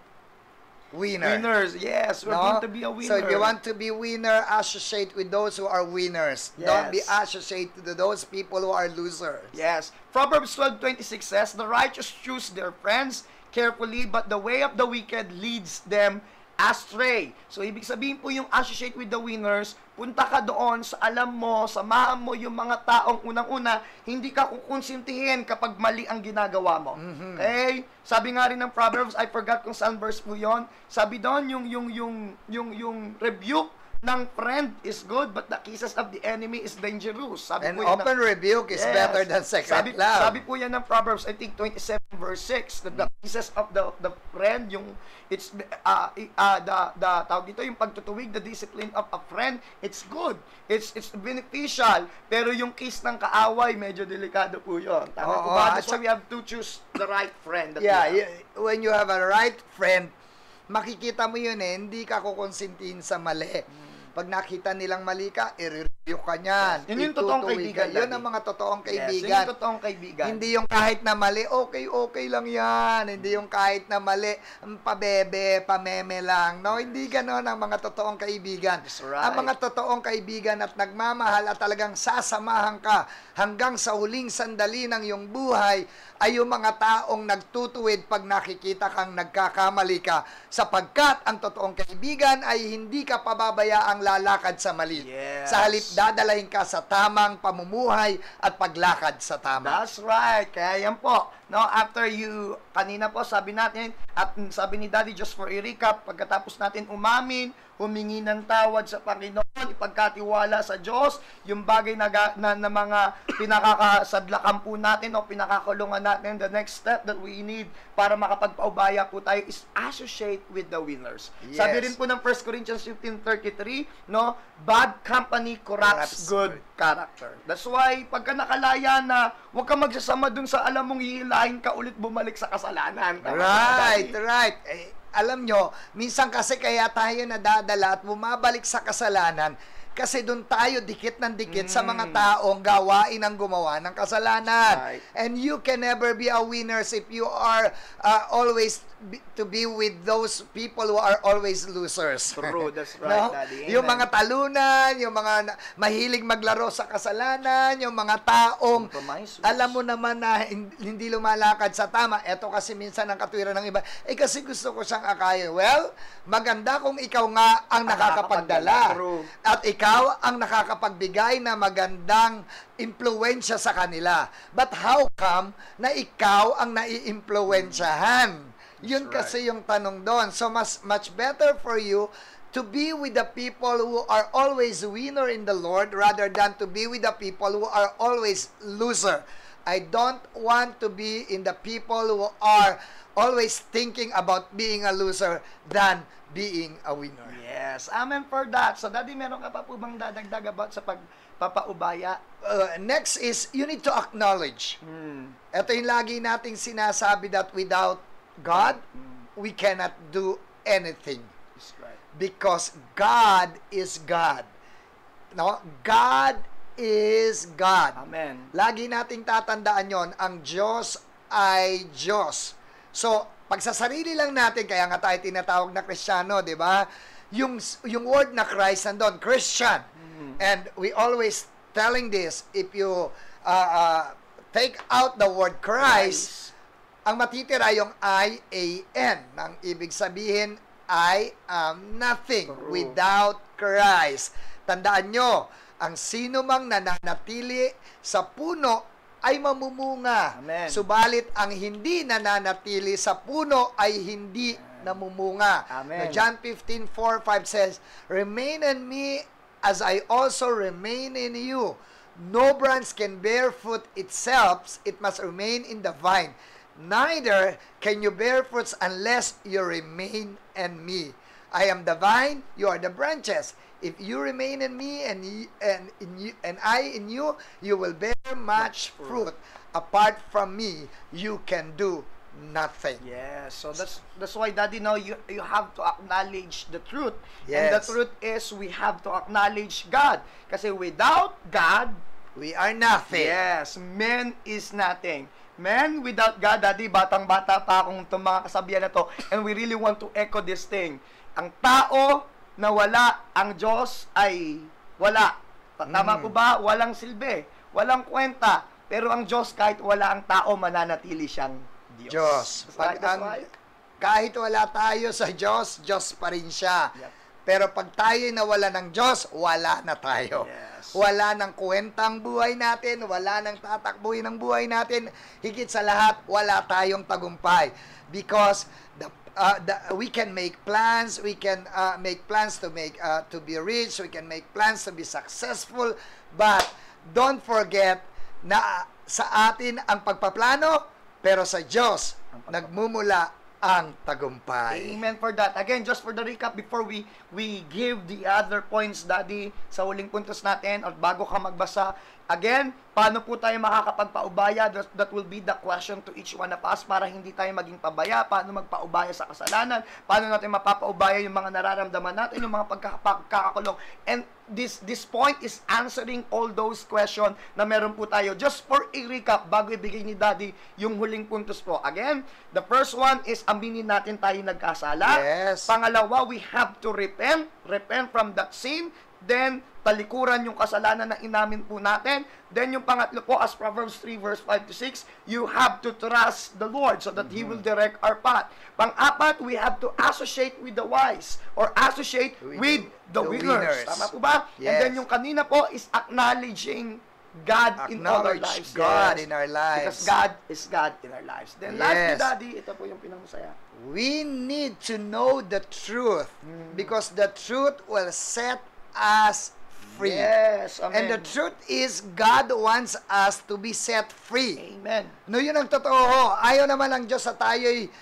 winners, yes. We're going to be a winner. So if you want to be winner, associate with those who are winners. Yes. Don't be associated with those people who are losers. Yes. Proverbs 12:26 says, the righteous choose their friends carefully, but the way of the wicked leads them astray. So ibig sabihin po yung associate with the winners, punta ka doon sa alam mo, samahan mo yung mga taong unang-una, hindi ka kukonsintihin kapag mali ang ginagawa mo. Okay? Sabi nga rin ng Proverbs, I forgot kung saan verse po yun. Sabi doon, yung rebuke ng friend is good, but the kisses of the enemy is dangerous. Sabi And po yan open rebuke is better than secret love. Sabi po yan ng Proverbs, I think 27 verse 6, that the kisses of the friend, yung it's tawag dito, yung pagtutuwig, the discipline of a friend, it's good. It's beneficial. Pero yung kiss ng kaaway, medyo delikado po yun. Tama po ba? That's why we have to choose the right friend. When you have a right friend, makikita mo yun hindi ka kukonsintihin sa mali. Pag nakita nilang mali ka, i-review ka niyan. Yun yung totoong kaibigan. Yun ang mga totoong kaibigan. Yun yung totoong kaibigan. Hindi yung kahit na mali, okay lang yan. Hindi yung kahit na mali, pabebe, pameme lang. No, hindi ganon ang mga totoong kaibigan. That's right. Ang mga totoong kaibigan at nagmamahal at talagang sasamahan ka hanggang sa huling sandali ng iyong buhay ay yung mga taong nagtutuwid pag nakikita kang nagkakamali ka, sapagkat ang totoong kaibigan ay hindi ka pababayaang lalakad sa mali. Yes. Sa halip dadalahin ka sa tamang pamumuhay at paglakad sa tama. That's right. Kaya yan po. No, after kanina po sabi natin, at sabi ni Daddy, just for a recap, pagkatapos natin umamin, humingi ng tawad sa Panginoon, ipagkatiwala sa Diyos, yung bagay na mga pinakakasadlakan po natin o pinakakulungan natin, the next step that we need para makapagpaubaya po tayo is associate with the winners. Yes. Sabi rin po ng 1 Corinthians 15:33, no, bad company corrupts good character. That's why, pagka nakalaya na, huwag ka magsasama dun sa alam mong hihilahin ka ulit bumalik sa kasalanan. Right. Alam nyo, minsan kasi kaya tayo nadadala at bumabalik sa kasalanan kasi doon tayo dikit ng dikit sa mga taong gawain ang gumawa ng kasalanan. Right. And you can never be a winner if you are always to be with those people who are always losers. True, that's right, No? Daddy. Yung mga talunan, yung mga mahilig maglaro sa kasalanan, yung mga taong Compromise. alam mo naman na hindi lumalakad sa tama. Ito kasi minsan ang katwiran ng iba. Kasi gusto ko siyang akayin. Well, maganda kung ikaw nga ang nakakapagdala. True. At ikaw ang nakakapagbigay na magandang impluwensya sa kanila. But how come na ikaw ang naiimpluwensyahan? Yun That's kasi yung tanong doon. So, much better for you to be with the people who are always winner in the Lord rather than to be with the people who are always loser. I don't want to be in the people who are always thinking about being a loser than being a winner. Yes, amen for that. So, Daddy, meron ka pa po bang dadagdag about sa pagpapaubaya? Next is, you need to acknowledge. Ito yung lagi nating sinasabi that without God, we cannot do anything. That's right. Because God is God. No? God is God. Amen. Lagi nating tatandaan yon, ang Diyos ay Diyos. So, pag sa sarili lang natin, kaya nga tayo tinatawag na Kristiyano, di ba? Yung word na Christ nandun, Christian. And we always telling this, if you take out the word Christ, ang matitira yung I-A-N. Nang ibig sabihin, I am nothing without Christ. Tandaan nyo, ang sino mang nananatili sa puno ay mamumunga. Amen. Subalit ang hindi nananatili sa puno ay hindi namumunga. Amen. John 15:4-5 says, remain in me as I also remain in you. No branch can bear fruit itself, it must remain in the vine. Neither can you bear fruits unless you remain in me. I am the vine, you are the branches. If you remain in me and I in you, you will bear much fruit. Apart from me, you can do nothing. Yes, so that's why, Daddy, now you have to acknowledge the truth. Yes. And the truth is we have to acknowledge God. Kasi without God, we are nothing. yes, man is nothing. Man, without God, Daddy, batang-bata pa akong itong mga kasabihan na to, and we really want to echo this thing. Ang tao na wala ang Diyos ay wala. Tama po ba? Walang silbi, walang kwenta. Pero ang Diyos, kahit wala ang tao, mananatili siyang Diyos. Kahit wala tayo sa Diyos, Diyos pa rin siya. Yep. Pero pag tayo'y nawala ng Diyos, wala na tayo. Yes. Wala nang kwentang buhay natin, wala nang tatakbuhin ng buhay natin. Higit sa lahat, wala tayong tagumpay. Because we can make plans, we can make plans to be rich, we can make plans to be successful, but don't forget na sa atin ang pagpaplano, pero sa Diyos nagmumula ang tagumpay. Amen for that. Again, just for the recap, before we give the other points, Daddy, sa huling puntos natin, or bago ka magbasa, again, paano po tayo makakapagpaubaya? That will be the question to each one of us para hindi tayo maging pabaya. Paano magpaubaya sa kasalanan? Paano natin mapapaubaya yung mga nararamdaman natin, yung mga pagkakakulong? And this point is answering all those questions na meron po tayo. Just for a recap, bago ibigay ni Daddy yung huling puntos po. Again, the first one is aminin natin tayo nagkasala. Yes. Pangalawa, we have to repent from that sin. Then, talikuran yung kasalanan na inamin po natin. Then, yung pangatlo po, as Proverbs 3 verse 5 to 6, you have to trust the Lord so that He will direct our path. Pang-apat, we have to associate with the wise or associate with the winners. Tama po ba? Yes. And then, yung kanina po is acknowledging God in all our lives. God Yes. in our lives. Because God is God in our lives. Then, lastly, Yes. Daddy, ito po yung pinakamasaya. We need to know the truth because the truth will set us free. Yes, amen. And the truth is, God wants us to be set free. Amen. No, yun ang totoo. Ayaw naman ng Diyos sa tayo'y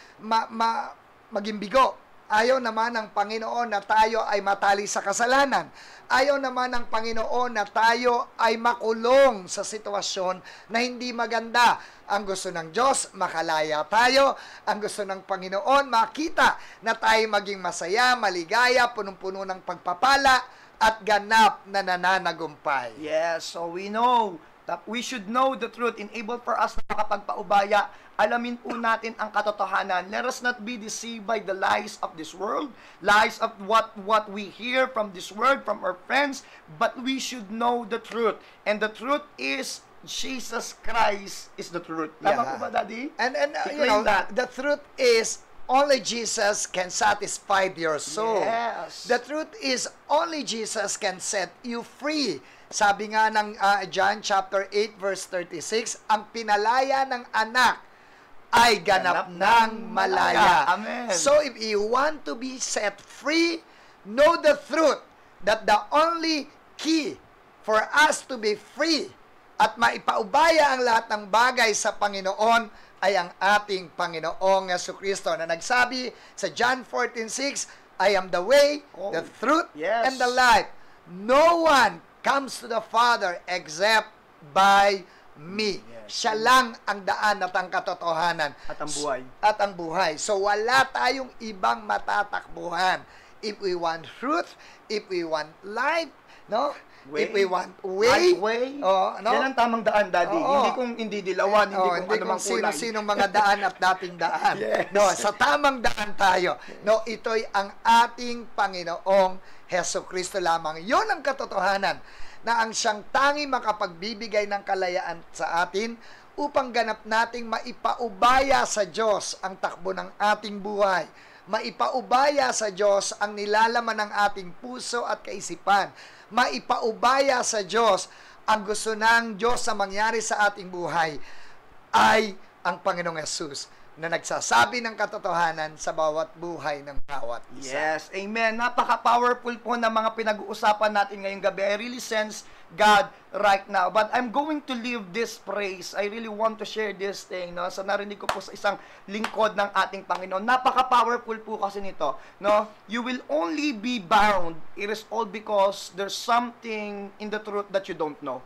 maging bigo. Ayaw naman ng Panginoon na tayo ay matali sa kasalanan. Ayaw naman ng Panginoon na tayo ay makulong sa sitwasyon na hindi maganda. Ang gusto ng Diyos, makalaya tayo. Ang gusto ng Panginoon, makita na tayo maging masaya, maligaya, punong-puno ng pagpapala, at ganap na nananagumpay. Yes, so we know that we should know the truth, enable for us na makapagpaubaya. Alamin po natin ang katotohanan. Let us not be deceived by the lies of this world, lies of what we hear from this world, from our friends, but we should know the truth. And the truth is Jesus Christ is the truth. Tama po ba, Daddy? And you I-claim know, that. the truth is only Jesus can satisfy your soul. Yes. The truth is only Jesus can set you free. Sabi nga ng John chapter 8 verse 36, ang pinalaya ng anak ay ganap ng malaya. Amen. So if you want to be set free, know the truth that the only key for us to be free at maipaubaya ang lahat ng bagay sa Panginoon ay ang ating Panginoong Jesucristo na nagsabi sa John 14:6, I am the way, the truth, yes, and the life. No one comes to the Father except by me. Yes. Siya lang ang daan at ang katotohanan. At ang buhay. At ang buhay. So wala tayong ibang matatakbuhan. If we want truth, if we want life, no? Way. If we want way, oh, no? Yan ang tamang daan, Daddy. Oo. Hindi kung hindi dilawan, hindi kung hindi ano kung mang kulay. sino-sinong mga daan at dating daan. Yes. No, sa tamang daan tayo. No, ito'y ang ating Panginoong Hesukristo lamang. 'Yon ang katotohanan na ang siyang tanging makapagbibigay ng kalayaan sa atin upang ganap nating maipaubaya sa Diyos ang takbo ng ating buhay. Maipaubaya sa Diyos ang nilalaman ng ating puso at kaisipan. Maipaubaya sa Diyos ang gusto ng Diyos na mangyari sa ating buhay ay ang Panginoong Yesus na nagsasabi ng katotohanan sa bawat buhay ng bawat isa. Yes, amen. Napaka-powerful po ng mga pinag-uusapan natin ngayong gabi. I really sense God right now. But I'm going to leave this praise. I really want to share this thing, no? So narinig ko po sa isang lingkod ng ating Panginoon. Napaka-powerful po kasi nito, no? You will only be bound. It is all because there's something in the truth that you don't know.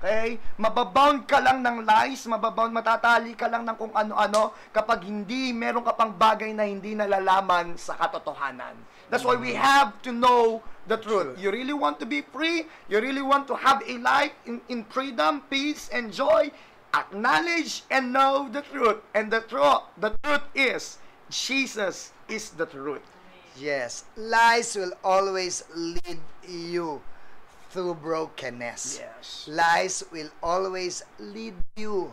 Okay? Mababound ka lang ng lies, matatali ka lang ng kung ano-ano kapag hindi meron ka pang bagay na hindi nalalaman sa katotohanan. That's why we have to know the truth. You really want to be free? You really want to have a life in freedom, peace, and joy? Acknowledge and know the truth. And the truth is, Jesus is the truth. Yes, lies will always lead you through brokenness. Yes. Lies will always lead you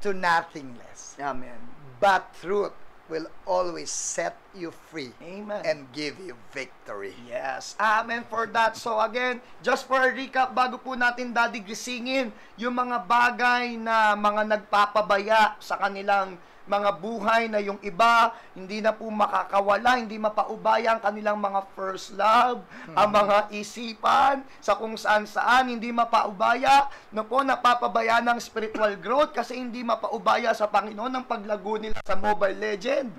to nothingness. Amen. But truth will always set you free Amen. and give you victory. Yes. Amen for that. So again, just for a recap, bago po natin, Daddy, gisingin yung mga bagay na mga nagpapabaya sa kanilang mga buhay, na yung iba hindi na po makakawala, hindi mapaubaya ang kanilang mga first love, ang mga isipan sa kung saan hindi mapaubaya, no po, napapabaya ng spiritual growth kasi hindi mapaubaya sa Panginoon ang paglago nila sa Mobile Legend.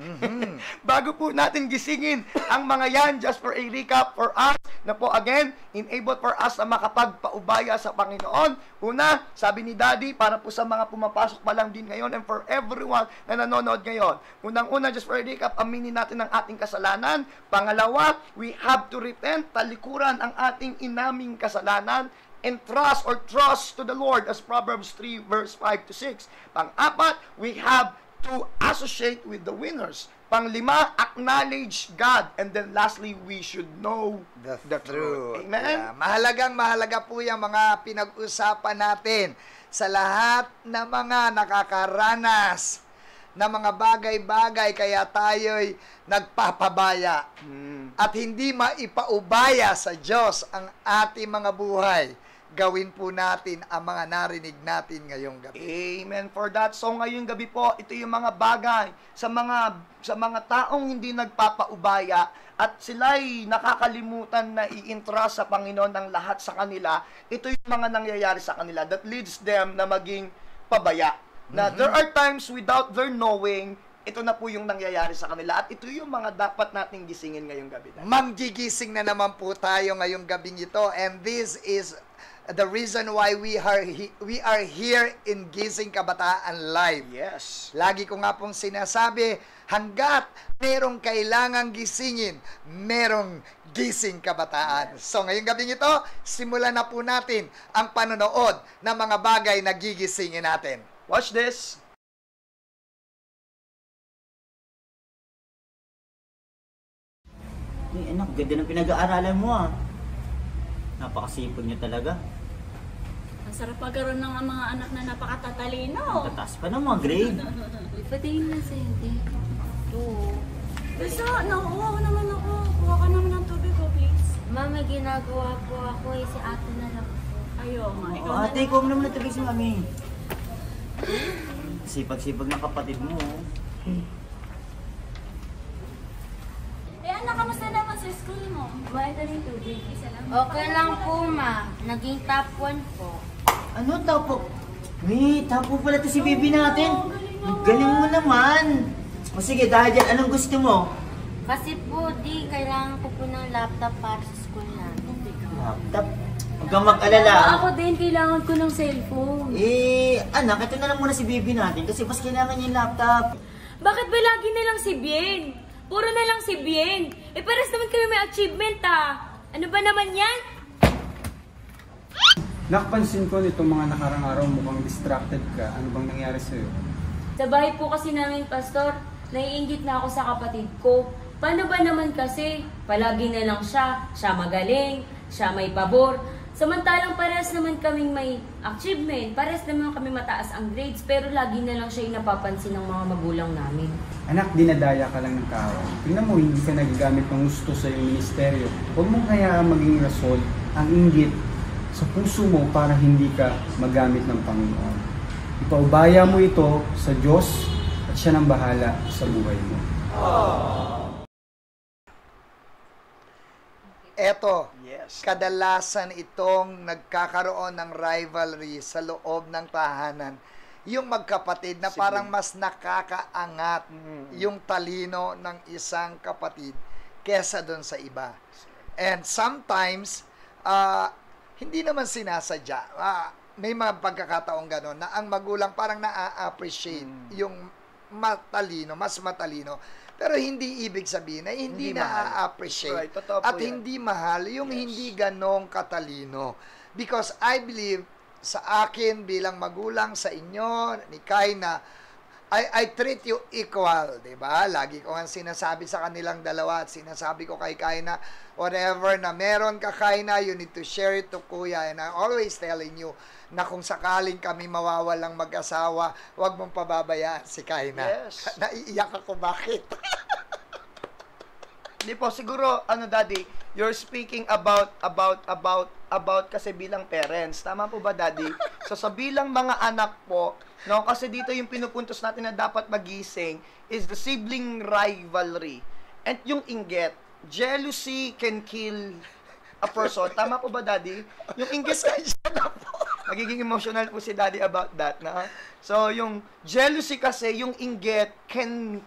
Bago po natin gisingin ang mga yan, just for a recap for us, na po again, enable for us na makapagpaubaya sa Panginoon. Una, sabi ni Daddy, para po sa mga pumapasok pa lang din ngayon and for everyone na nanonood ngayon. Unang-una, just for a recap, aminin natin ang ating kasalanan. Pangalawa, we have to repent, talikuran ang ating inaming kasalanan, and trust to the Lord as Proverbs 3 verse 5 to 6. Pang-apat, we have to associate with the winners. Pang-lima, acknowledge God. And then lastly, we should know The truth. Amen? Yeah. Mahalaga po yung mga pinag-usapan natin sa lahat ng mga nakakaranas na mga bagay-bagay, kaya tayo'y nagpapabaya at hindi maipaubaya sa Diyos ang ating mga buhay. Gawin po natin ang mga narinig natin ngayong gabi. Amen for that. So ngayong gabi po, ito yung mga bagay sa mga taong hindi nagpapaubaya at sila'y nakakalimutan na i-entrust sa Panginoon ang lahat sa kanila. Ito yung mga nangyayari sa kanila that leads them na maging pabaya. Na there are times without their knowing, ito na po yung nangyayari sa kanila. At ito yung mga dapat nating gisingin ngayong gabi. Manggigising na naman po tayo ngayong gabing ito, and this is the reason why we are here in Gising Kabataan Live. Yes. Lagi ko nga pong sinasabi, hanggat merong kailangang gisingin, merong gising kabataan. So ngayong gabing ito, simulan na po natin ang panonood ng mga bagay na gigisingin natin. Watch this. Ay, anak, ganda ng pinag-aaralan mo ah. Napakasipag niyo talaga. Ang sarap pagkaroon ng mga anak na napakatatalino. Ang tataas pa ng mga grade. Ipatingin na sa hindi. Oo. Basta, nauuhaw naman ako. Kuha ka naman ng tubig ko, please. Mama, ginagawa po ako si ate na lang po. Ayaw nga. Ikaw Oo, na ate, lang. ikaw naman natubig si mami. Sipag-sipag ng kapatid mo. Eh, anak, kamusta naman sa school mo? Bayad na rin tubig. Isa lang. Okay lang po, ma. Naging top 1 po. Ano, tapo? Wait, tapo pala to si baby natin. Oo, galing naman. Galing mo naman. O sige, dahil dyan, anong gusto mo? Kasi po, kailangan ko po ng laptop para sa school namin. Laptop? Huwag kang mag-alala. Ako din, kailangan ko ng cellphone. Anak, ito na lang muna si baby natin kasi mas kailangan niya yung laptop. Bakit ba lagi na lang si Bien? Puro na lang si Bien. Eh, pares naman kayo may achievement ah. Ano ba naman yan? Nakapansin ko nitong mga nakarang araw mukhang distracted ka. Ano bang nangyari sa'yo? Sa bahay po kasi namin, Pastor, naiinggit na ako sa kapatid ko. Paano ba naman kasi? Palagi na lang siya magaling, siya may pabor. Samantalang parehas naman kaming may achievement, parehas naman kami mataas ang grades, pero lagi na lang siya yung napapansin ng mga magulang namin. Anak, dinadaya ka lang ng tao. Tingnan mo, hindi ka nagagamit ng gusto sa iyong ministeryo. Huwag mo kaya maging rason ang inggit sa puso mo para hindi ka magamit ng Panginoon. Ipaubaya mo ito sa Diyos at siya nang bahala sa buhay mo. Eto, Yes. kadalasan itong nagkakaroon ng rivalry sa loob ng tahanan. Yung magkapatid na parang mas nakakaangat yung talino ng isang kapatid kesa doon sa iba. And sometimes, hindi naman sinasadya. May mga pagkakataong gano'n na ang magulang parang na-appreciate yung matalino, mas matalino. Pero hindi ibig sabihin na hindi na-appreciate. Right, totoo po At yan. hindi mahal yung hindi ganong katalino. Because I believe sa akin bilang magulang, sa inyo, ni Kai, na I treat you equal, di ba? Lagi ko nga sinasabi sa kanilang dalawa at sinasabi ko kay Kaina, whatever na meron ka, Kaina, you need to share it to Kuya. And I'm always telling you na kung sakaling kami mawawalang mag-asawa, huwag mong pababayaan si Kaina. Yes. Naiiyak ako, bakit? Di po, siguro, Daddy, you're speaking about kasi bilang parents. Tama po ba, Daddy? So, sa bilang mga anak po, no, kasi dito yung pinupuntos natin na dapat magising is the sibling rivalry. And yung inggit, jealousy can kill a person. Tama po ba, Daddy? Yung inggit, magiging emotional po si Daddy about that, na. So, yung jealousy kasi, yung inggit can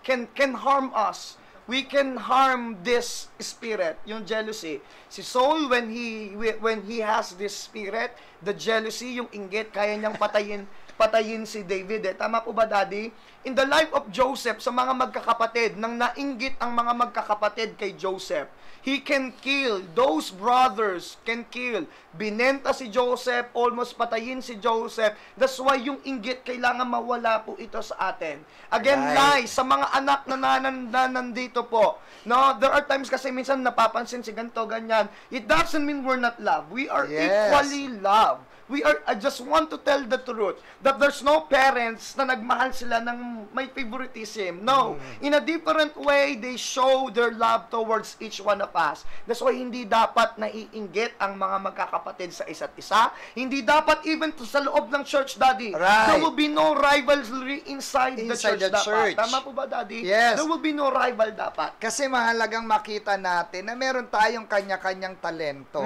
harm us. We can harm this spirit, yung jealousy. Si Saul, when he has this spirit, the jealousy, yung inggit, kaya niyang patayin si David. Tama po ba, Daddy? In the life of Joseph, sa mga magkakapatid, nang nainggit ang mga magkakapatid kay Joseph, he can kill, those brothers can kill. Binenta si Joseph, almost patayin si Joseph. That's why yung inggit, kailangan mawala po ito sa atin. Again, Right. lies, sa mga anak na nandito po. No, there are times kasi minsan napapansin si ganito, ganyan. It doesn't mean we're not loved. We are equally loved. I just want to tell the truth that there's no parents na nagmahal sila ng may favoritism. No. In a different way, they show their love towards each one of us. That's why hindi dapat naiinggit ang mga magkakapatid sa isa't isa. Hindi dapat even sa loob ng church, Daddy. Right. There will be no rivalry inside the church. church. Tama po ba, Daddy? Yes. There will be no rival dapat. Kasi mahalagang makita natin na meron tayong kanya-kanyang talento.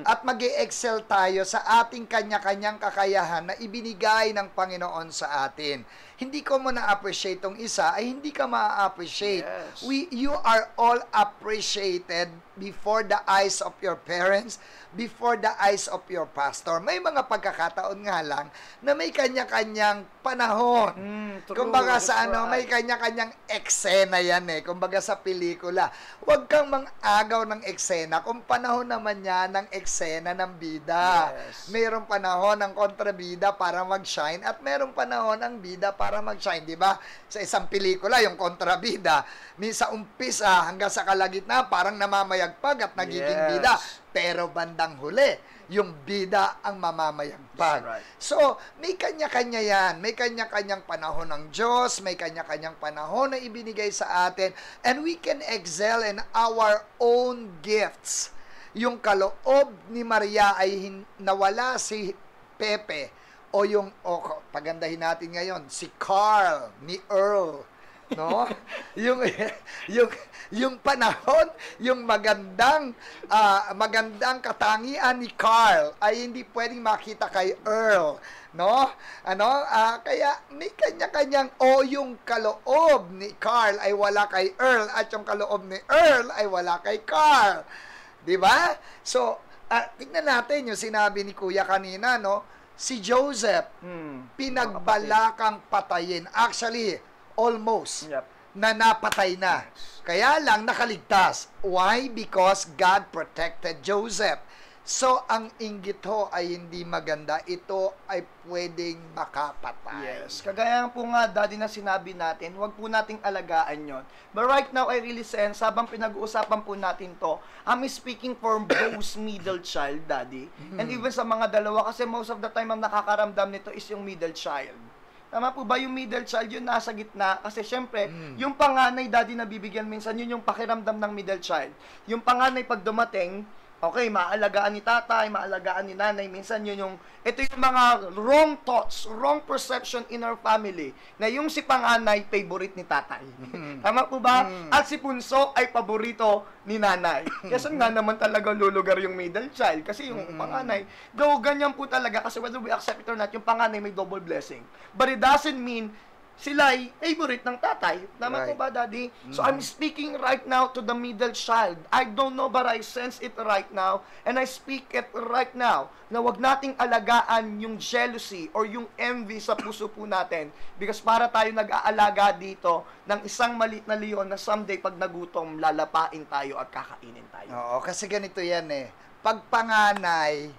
At mag-excel tayo sa ating kanya-kanyang kakayahan na ibinigay ng Panginoon sa atin. Hindi ko mo na-appreciate tong isa, ay hindi ka ma-appreciate. Yes. You are all appreciated before the eyes of your parents, before the eyes of your pastor. May mga pagkakataon nga lang na may kanya-kanyang panahon. True. Kumbaga sa That's right. may kanya-kanyang eksena yan kumbaga sa pelikula. Huwag kang mang-agaw ng eksena kung panahon naman yan ng eksena ng bida. Yes. Mayroong panahon ng kontrabida para mag-shine at mayroong panahon ng bida para mag-shine, di ba? Sa isang pelikula, yung kontrabida, minsan umpisa hanggang sa kalagitnaan parang namamayagpag at nagiging Yes. bida. Pero bandang huli, yung bida ang mamamayagpag. That's right. So, may kanya-kanya yan. May kanya-kanyang panahon ng Diyos, may kanya-kanyang panahon na ibinigay sa atin, and we can excel in our own gifts. Yung kaloob ni Maria ay nawala si Pepe, o yung, pagandahin natin ngayon, si Carl, ni Earl, no? yung panahon, yung magandang katangian ni Carl ay hindi pwedeng makita kay Earl, no? Kaya may kanya-kanyang yung kaloob ni Carl ay wala kay Earl at yung kaloob ni Earl ay wala kay Carl. 'Di ba? So, tingnan natin yung sinabi ni Kuya kanina, no? Si Joseph, pinagbalakang patayin. Actually, almost. Yep. Na napatay na. Kaya lang nakaligtas. Why? Because God protected Joseph. So, ang inggit ho ay hindi maganda. Ito ay pwedeng makapatay. Yes. Kagaya po nga, Daddy, na sinabi natin, huwag po nating alagaan yon. But right now, I really sense, habang pinag-uusapan po natin to, I'm speaking for those middle child, Daddy. And even sa mga dalawa, kasi most of the time, ang nakakaramdam nito is yung middle child. Tama po ba yung middle child, yun nasa gitna? Kasi syempre, yung panganay, Daddy, na bibigyan minsan, yun yung pakiramdam ng middle child. Yung panganay, pag dumating, okay, maalagaan ni tatay, maalagaan ni nanay. Minsan ito yung mga wrong thoughts, wrong perception in our family, na yung si panganay, favorite ni tatay. Tama po ba? At si punso ay paborito ni nanay. Kasi nga naman talaga lulugar yung middle child. Kasi yung panganay, though ganyan po talaga, kasi whether we accept it or not, yung panganay may double blessing. But it doesn't mean sila ay favorite ng tatay. Tama po ba, Daddy? So, I'm speaking right now to the middle child. I don't know, but I sense it right now. And I speak it right now. Na wag nating alagaan yung jealousy or yung envy sa puso po natin. Because para tayo nag-aalaga dito ng isang maliit na leon na someday pag nagutom, lalapain tayo at kakainin tayo. Oo, kasi ganito yan Pag panganay,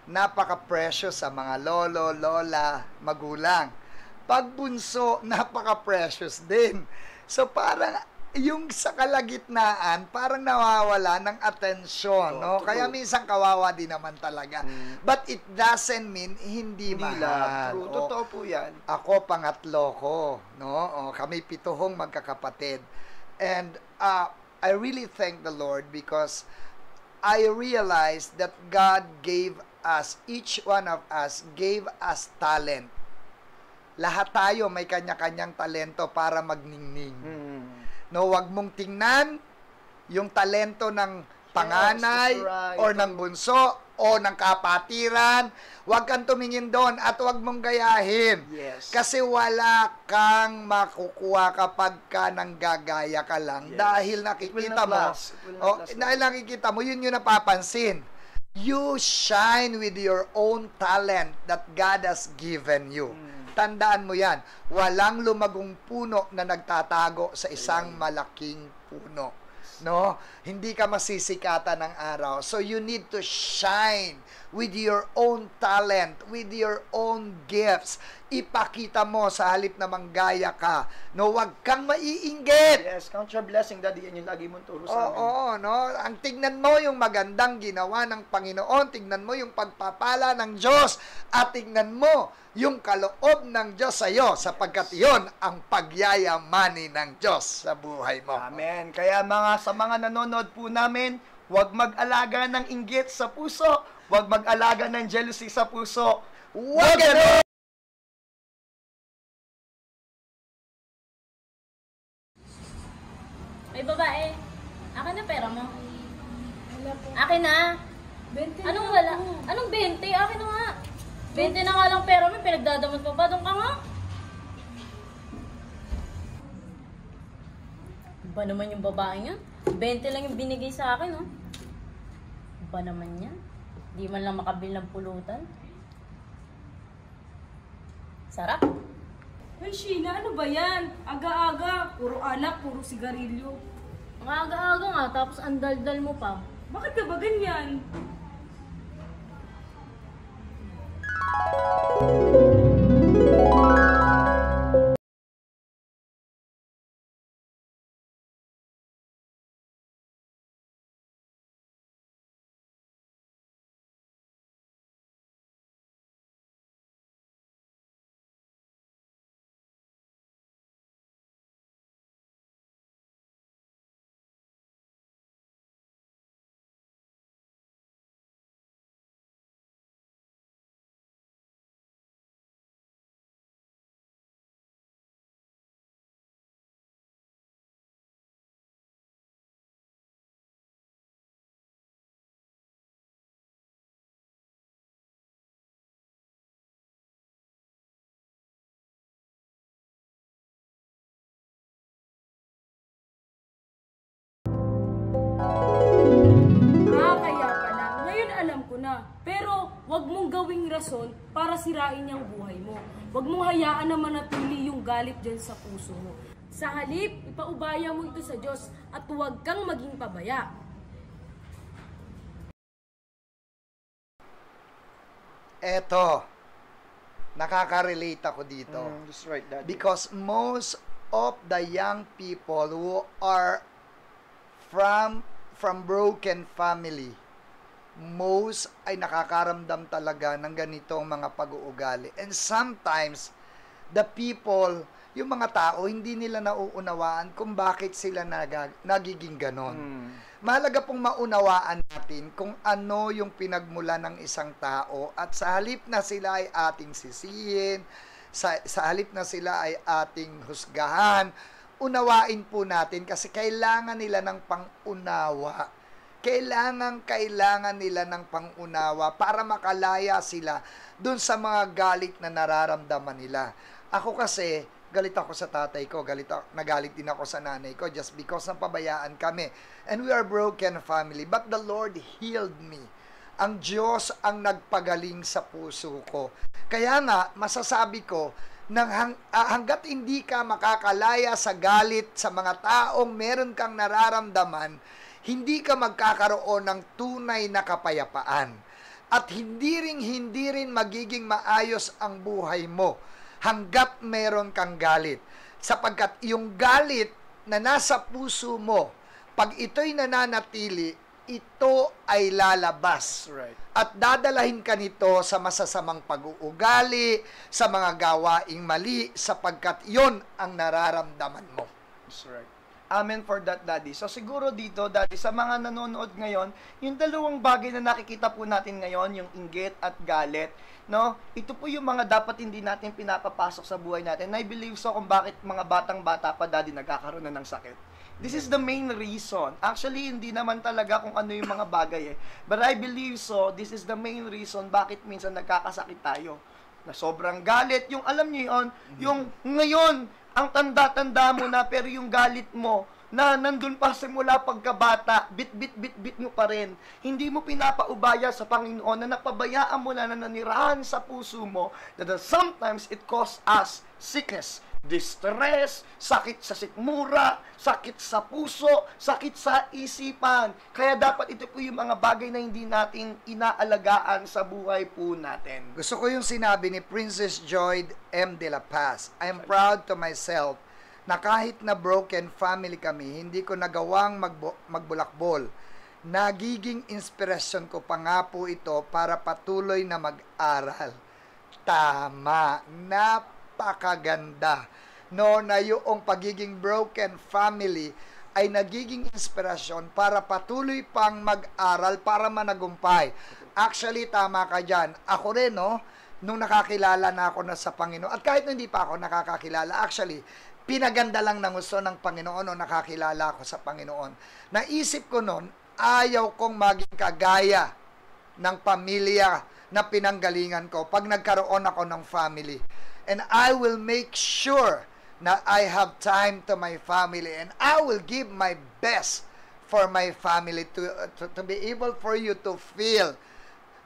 napaka-precious sa mga lolo, lola, magulang. Pag bunso, napaka-precious din. So parang yung sa kalagitnaan, parang nawawala ng atensyon, no? True. Kaya minsan kawawa din naman talaga. But it doesn't mean hindi Hindi mahal. True. O, Totoo po yan. ako, pangatlo ko, no? O, kami 7 magkakapatid. And I really thank the Lord because I realized that God gave us, each one of us, gave us talent. Lahat tayo may kanya-kanyang talento para magningning. No, wag mong tingnan yung talento ng panganay Yes, that's right. or ng bunso o ng kapatiran. Huwag kang tumingin doon at huwag mong gayahin. Yes. Kasi wala kang makukuha kapag ka nanggagaya ka lang. Yes. Dahil It will nakikita not mo, last. It will not last dahil nakikita mo, yun yung napapansin. You shine with your own talent that God has given you. Tandaan mo yan. Walang lumagong puno na nagtatago sa isang malaking puno. No? Hindi ka masisikatan ng araw. So you need to shine with your own talent, with your own gifts. Ipakita mo sa halip na manggaya ka. No, wag kang maiinggit. Yes, count your blessing, Daddy. Yan yung lagi mong turo sa amin. Oo, no? Ang tignan mo yung magandang ginawa ng Panginoon, tignan mo yung pagpapala ng Diyos, at tignan mo yung kaloob ng Diyos sa iyo, sapagkat iyon ang pagyayamanin ng Diyos sa buhay mo. Amen. Kaya sa mga nanonood po namin, huwag mag-alaga ng inggit sa puso, huwag mag-alaga ng jealousy sa puso. Huwag ganun! May babae. Akin na pera mo. Akin na. 20 Anong wala? Anong 20? Akin na nga. 20 na nga lang pera mo. Pinagdadamot pa ba? Doon ka nga. Ba naman yung babae niya? 20 lang yung binigay sa akin, oh. Ba naman yan? Di man lang makabili ng pulutan. Sarap. Ay, Sheila, ano ba yan? Aga-aga, puro alak, puro sigarilyo. Ang aga-aga nga, tapos ang daldal mo pa. Bakit ka ba ganyan? Kaya pala. Ngayon alam ko na. Pero, wag mong gawing rason para sirain yung buhay mo. Wag mong hayaan na manatili yung galit dyan sa puso mo. Sa halip, ipaubaya mo ito sa Diyos at huwag kang maging pabaya. Eto, nakaka-relate ako dito. That's right, Daddy. Because most of the young people who are from broken family, most ay nakakaramdam talaga ng ganitong mga pag-uugali. And sometimes, the people, yung mga tao, hindi nila nauunawaan kung bakit sila nagiging ganon. Mahalaga pong maunawaan natin kung ano yung pinagmula ng isang tao at sa halip na sila ay ating sisihin, sa halip na sila ay ating husgahan, unawain po natin kasi kailangan nila ng pangunawa. Kailangan nila ng pangunawa para makalaya sila dun sa mga galit na nararamdaman nila. Ako kasi, galit ako sa tatay ko, nagalit din ako sa nanay ko just because napabayaan kami. And we are broken family, but the Lord healed me. Ang Diyos ang nagpagaling sa puso ko. Kaya nga, masasabi ko, hanggat hindi ka makakalaya sa galit sa mga taong meron kang nararamdaman, hindi ka magkakaroon ng tunay na kapayapaan. At hindi rin magiging maayos ang buhay mo hanggat meron kang galit. Sapagkat yung galit na nasa puso mo, pag ito'y nananatili, ito ay lalabas. Right. At dadalahin ka nito sa masasamang pag-uugali, sa mga gawaing mali, sapagkat yon ang nararamdaman mo. That's right. Amen for that, Daddy. So siguro dito, Daddy, sa mga nanonood ngayon, yung dalawang bagay na nakikita po natin ngayon, yung inggit at galit, no? Ito po yung mga dapat hindi natin pinapapasok sa buhay natin. And I believe so kung bakit mga batang-bata pa, Daddy, nagkakaroon na ng sakit. This is the main reason. Actually, hindi naman talaga kung ano yung mga bagay eh. But I believe so, this is the main reason bakit minsan nagkakasakit tayo. Na sobrang galit. Yung alam niyo yun, yung ngayon, ang tanda-tanda mo na, pero yung galit mo, na nandun pa simula pagkabata, bit mo pa rin. Hindi mo pinapaubaya sa Panginoon na napabayaan mo na nanirahan sa puso mo that sometimes it causes us sickness, distress, sakit sa sikmura, sakit sa puso, sakit sa isipan. Kaya dapat ito po yung mga bagay na hindi natin inaalagaan sa buhay po natin. Gusto ko yung sinabi ni Princess Joy M. de la Paz. I am proud to myself na kahit na broken family kami, hindi ko nagawang magbulakbol. Nagiging inspirasyon ko pa nga po ito para patuloy na mag-aral. Tama, napakaganda. No, na yung pagiging broken family ay nagiging inspirasyon para patuloy pang mag-aral para managumpay. Actually, tama ka dyan. Ako rin, no, nung nakakilala na ako na sa Panginoon, at kahit hindi pa ako nakakakilala, actually, pinaganda lang ng gusto ng Panginoon nung nakakilala ako sa Panginoon. Naisip ko noon, ayaw kong maging kagaya ng pamilya na pinanggalingan ko pag nagkaroon ako ng family. And I will make sure na I have time to my family and I will give my best for my family to be able for you to feel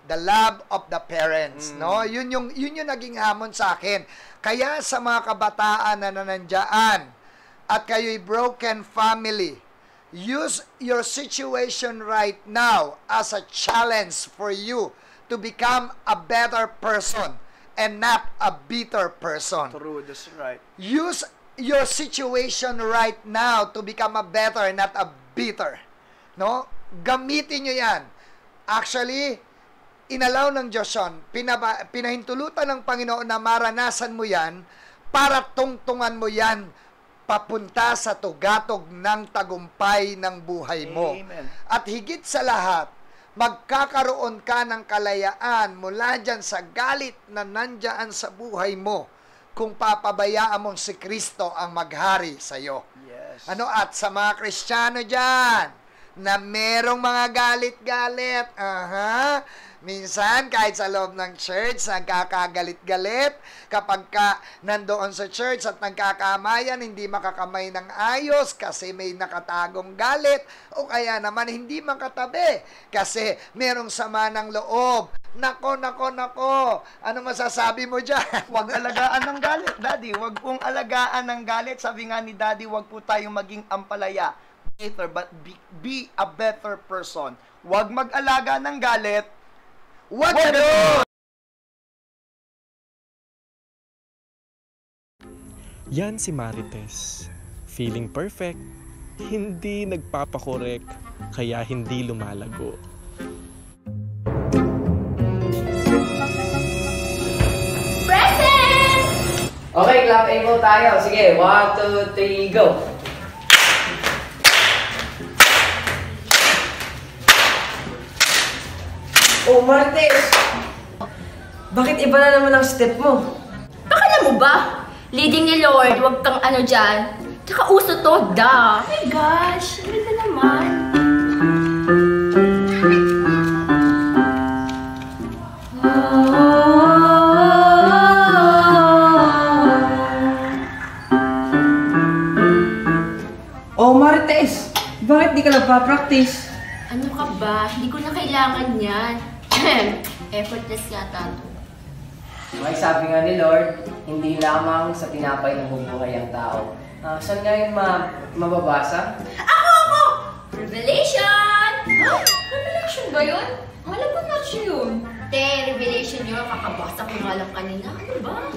the love of the parents, no? Yun yung naging hamon sa akin. Kaya sa mga kabataan na nandiyan at kayo'y broken family, use your situation right now as a challenge for you to become a better person and not a bitter person. True, that's right. Use your situation right now to become a better, not a bitter. No? Gamitin nyo yan. Actually, inalaw ng Diyos yun, pinahintulutan ng Panginoon na maranasan mo yan para tungtungan mo yan papunta sa tugatog ng tagumpay ng buhay mo. Amen. At higit sa lahat, magkakaroon ka ng kalayaan mula dyan sa galit na nandyan sa buhay mo kung papabayaan mong si Kristo ang maghari sa iyo. Yes. Ano, at sa mga Kristiyano dyan, na merong mga galit-galit, minsan, kahit sa loob ng church, nagkakagalit-galit. Kapag ka nandoon sa church at nagkakamayan, hindi makakamay ng ayos kasi may nakatagong galit. O kaya naman, hindi makatabi kasi merong sama ng loob. Nako. Ano masasabi mo dyan? Huwag alagaan ng galit, Daddy. Huwag pong alagaan ng galit. Sabi nga ni Daddy, huwag po tayong maging ampalaya. Better, but be a better person. Huwag mag-alaga ng galit. Huwag ganun! Yan si Marites. Feeling perfect, hindi nagpapakorek, kaya hindi lumalago. Present! Okay, clap and go tayo. Sige, 1, 2, 3, go! Oh, Marites! Bakit iba na naman ang step mo? Pakala mo ba? Leading ni Lord, wag kang ano dyan. Tsaka uso to, da. Oh my gosh, ang ganda naman. Oh, Marites! Bakit di ka nagpa-practice? Ano ka ba? Hindi ko na kailangan yan. Effortless yata to. May sabi nga ni Lord, hindi lamang sa tinapay ng bubuhay ang tao. Saan nga yun mababasa? Ako! Revelation! Huh? Revelation ba yun? Alam ko not yun. Revelation yun. Kakabasa ko nga lang kanina. Ano ba?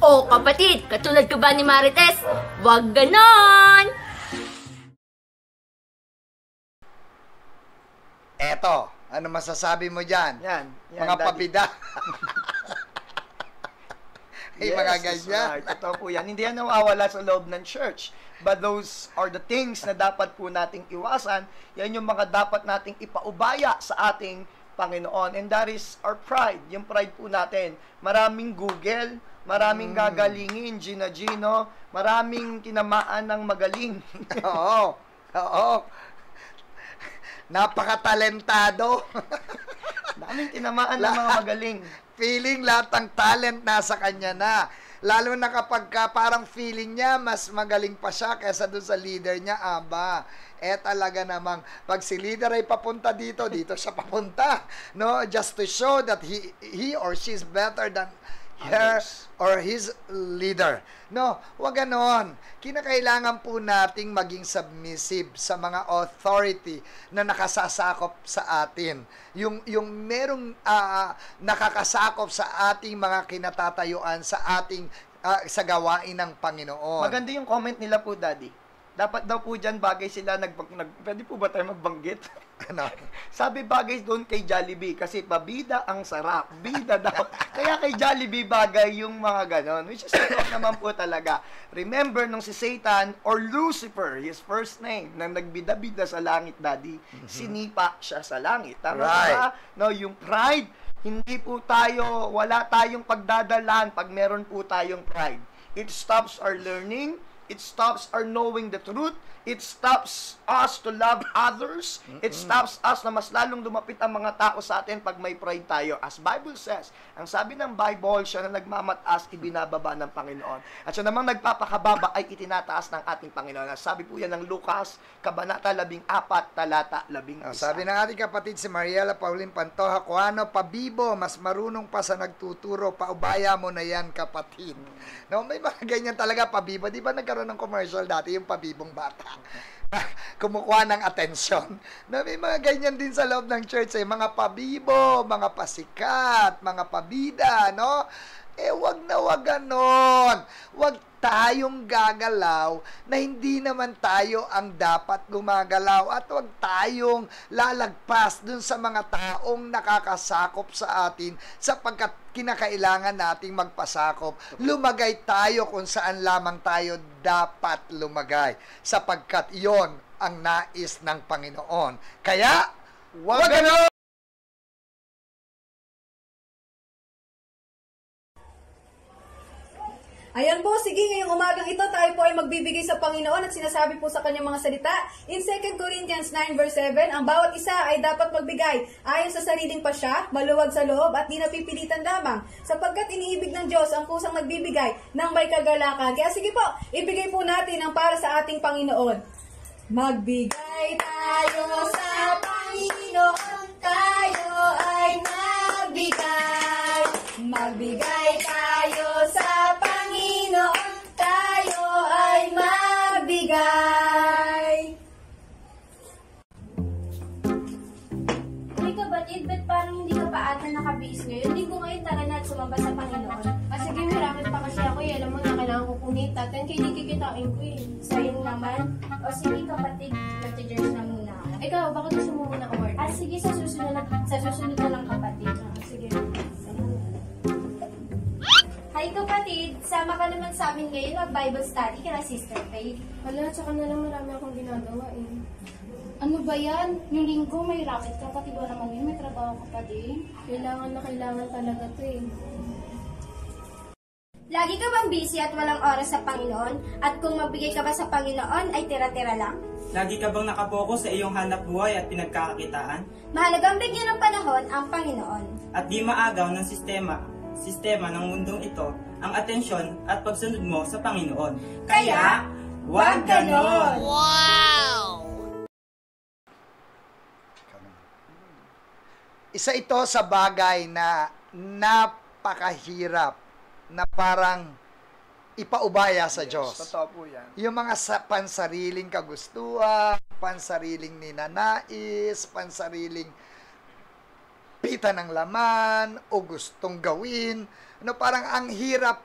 O kapatid, katulad ko ba ni Marites? Wag ganon! Eto, ano masasabi mo dyan? Yan, Mga Daddy. pabida. Ay, mga that's ganyan. right. Totoo po yan. Hindi yan nawawala sa loob ng church. But those are the things na dapat po nating iwasan. Yan yung mga dapat nating ipaubaya sa ating Panginoon. And that is our pride. Yung pride po natin. Maraming Google, maraming gagalingin, Gino, maraming tinamaan ng magaling. Oo. Oo. Napakatalentado. Daming tinamaan ng mga magaling. Feeling lahat ng talent nasa kanya na. Lalo na kapag parang feeling niya, mas magaling pa siya kaysa dun sa leader niya, aba. Talaga namang, pag si leader ay papunta dito, dito siya papunta. No? Just to show that he or she is better than her or his leader. No, wag ganon. Kinakailangan po nating maging submissive sa mga authority na nakasasakop sa atin. Yung merong nakakasakop sa ating mga kinatatayuan sa ating sa gawain ng Panginoon. Maganda yung comment nila po, Daddy. Dapat daw po dyan bagay sila pwede po ba tayo magbanggit? Ano? Sabi bagay doon kay Jollibee kasi pabida ang sarap. Bida daw. Kaya kay Jollibee bagay yung mga ganon. Which is totoo naman po talaga. Remember nung si Satan or Lucifer, his first name, nang nagbida-bida sa langit, Daddy, sinipa siya sa langit. Tama ba? No, yung pride, hindi po tayo, wala tayong pagdadalan pag meron po tayong pride. It stops our learning. It stops our knowing the truth. It stops us to love others. It stops us na mas lalong lumapit ang mga tao sa atin pag may pride tayo. As Bible says, ang sabi ng Bible, siya na nagmamataas, ibinababa ng Panginoon. At siya namang nagpapakababa ay itinataas ng ating Panginoon. At sabi po yan ng Lucas, Kabanata 14, talata 11. Sabi ng ating kapatid si Mariela Pauline Pantoja, kung ano pabibo, mas marunong pa sa nagtuturo, paubaya mo na yan, kapatid. No, may mga ganyan talaga pabibo. Di ba nagkaroon ng commercial dati yung pabibong bata? Kumukuha ng atensyon. Na may mga ganyan din sa loob ng church, mga pabibo, mga pasikat, mga pabida, no? Wag na wag ganon. Wag tayong gagalaw na hindi naman tayo ang dapat gumagalaw at wag tayong lalagpas dun sa mga taong nakakasakop sa atin sapagkat kinakailangan nating magpasakop. Lumagay tayo kung saan lamang tayo dapat lumagay sapagkat yon ang nais ng Panginoon. Kaya, wag ganon! Ayan po, sige, ngayong umagang ito, tayo po ay magbibigay sa Panginoon at sinasabi po sa kanyang mga salita. In 2 Corinthians 9 verse 7, ang bawat isa ay dapat magbigay ayon sa sariling pasya, maluwag sa loob at di napipilitan lamang, sapagkat iniibig ng Diyos ang kusang nagbibigay ng may kagalakan. Kaya sige po, ibigay po natin ang para sa ating Panginoon. Magbigay tayo sa Panginoon, tayo ay magbigay. Magbigay tayo sa Panginoon, tayo ay magbigay. Uy, kabatid, ba't parang hindi ka pa ata nakabis ngayon? Hindi ko ngayon tara na at sumamba sa Panginoon. Sige, may racket pa kasi ako. Alam mo na kailangan ko kunita. 10K di kikitain ko eh. Sa'yo naman. O sige, kapatid, nag-cheers na muna ako. Ikaw, bakit gusto mo muna umorder? Sige, sa susunod na lang, kapatid. Sige. Hi, kapatid. Sama ka naman sa amin ngayon mag-Bible study kaya Sister Faith. Wala, tsaka na lang marami akong ginagawa eh. Ano ba yan? Yung linggo may racket ka, pati ba naman yun? May trabaho ka pa din. Kailangan talaga to eh. Lagi ka bang busy at walang oras sa Panginoon? At kung magbigay ka ba sa Panginoon ay tira-tira lang? Lagi ka bang nakapokus sa iyong hanap buhay at pinagkakakitaan? Mahalagang bigyan ng panahon ang Panginoon. At di maagaw ng sistema ng mundong ito ang atensyon at pagsunod mo sa Panginoon. Kaya, huwag ganon! Wow! Isa ito sa bagay na napakahirap na parang ipaubaya sa Diyos. Totoo po yan. Yung mga pansariling kagustuhan, pansariling ninanais, pansariling pita ng laman o gustong gawin, No, parang ang hirap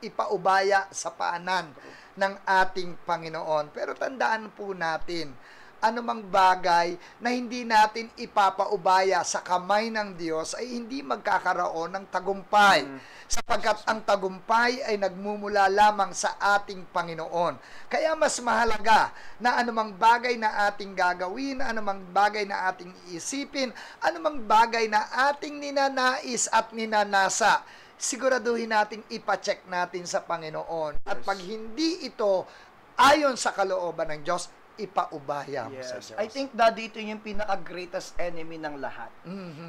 ipaubaya sa paanan ng ating Panginoon. Pero tandaan po natin, anumang bagay na hindi natin ipapaubaya sa kamay ng Diyos ay hindi magkakaroon ng tagumpay. Sapagkat ang tagumpay ay nagmumula lamang sa ating Panginoon. Kaya mas mahalaga na anumang bagay na ating gagawin, anumang bagay na ating iisipin, anumang bagay na ating ninanais at ninanasa, siguraduhin nating ipacheck natin sa Panginoon. At pag hindi ito ayon sa kalooban ng Diyos, ipaubaya mo sa Diyos. I think, Daddy, ito yung pinaka-greatest enemy ng lahat.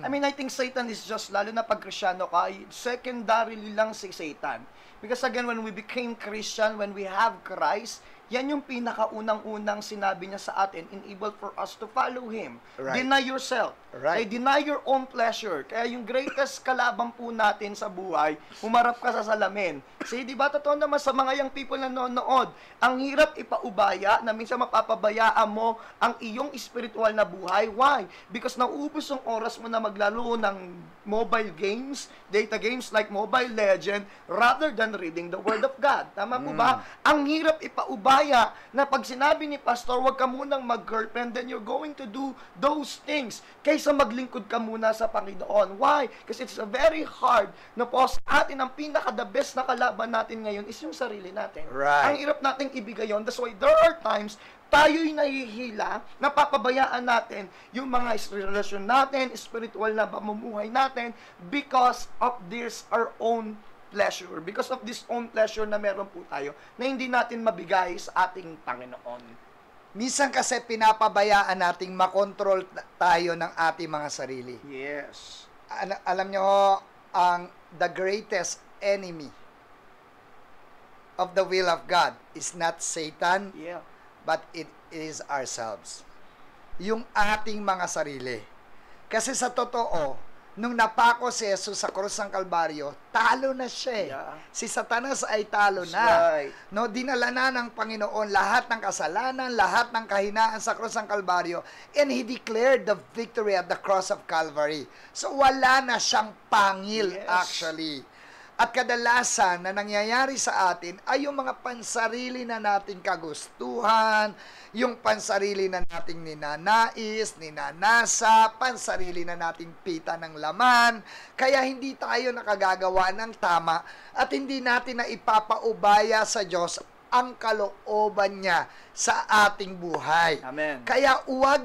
I mean, I think Satan is just, lalo na pag Kristyano ka, secondarily lang si Satan. Because again, when we became Christian, when we have Christ, yan yung pinakaunang-unang sinabi niya sa atin, enable for us to follow Him. Right. Deny yourself. Right. Deny your own pleasure. Kaya yung greatest kalaban po natin sa buhay, humarap ka sa salamin. Di ba, totoo naman sa mga young people na nanonood, ang hirap ipaubaya na minsan mapapabayaan mo ang iyong spiritual na buhay. Why? Because nauubos yung oras mo na maglaro ng mobile games, data games like Mobile Legend, rather than reading the Word of God. Tama po ba? Ang hirap ipaubaya na pag sinabi ni Pastor, wag ka munang mag-girlfriend, then you're going to do those things kaysa maglingkod ka muna sa Panginoon. Why? Because it's very hard na po sa atin, ang pinaka-the best na kalaban natin ngayon is yung sarili natin. Right. Ang hirap nating ibigay yun. That's why there are times tayo'y nahihila, napapabayaan natin yung mga relasyon natin, spiritual na pamumuhay natin because of this our own pleasure. Because of this own pleasure na meron po tayo na hindi natin mabigay sa ating Panginoon. Minsan kasi pinapabayaan nating makontrol tayo ng ating mga sarili. Yes. Alam nyo, ang the greatest enemy of the will of God is not Satan, but it is ourselves. Yung ating mga sarili. Kasi sa totoo, nung napako si Jesus sa krus ng Kalbaryo, talo na siya. Si Satanas ay talo na. Right. No, dinala na ng Panginoon lahat ng kasalanan, lahat ng kahinaan sa krus ng Kalbaryo, and He declared the victory at the cross of Calvary. So wala na siyang pangil actually. At kadalasan na nangyayari sa atin ay yung mga pansarili na nating kagustuhan, yung pansarili na nating ninanais, ninanasa, pansarili na nating pita ng laman, kaya hindi tayo nakagagawa ng tama at hindi natin na ipapaubaya sa Diyos ang kalooban niya sa ating buhay. Amen. Kaya huwag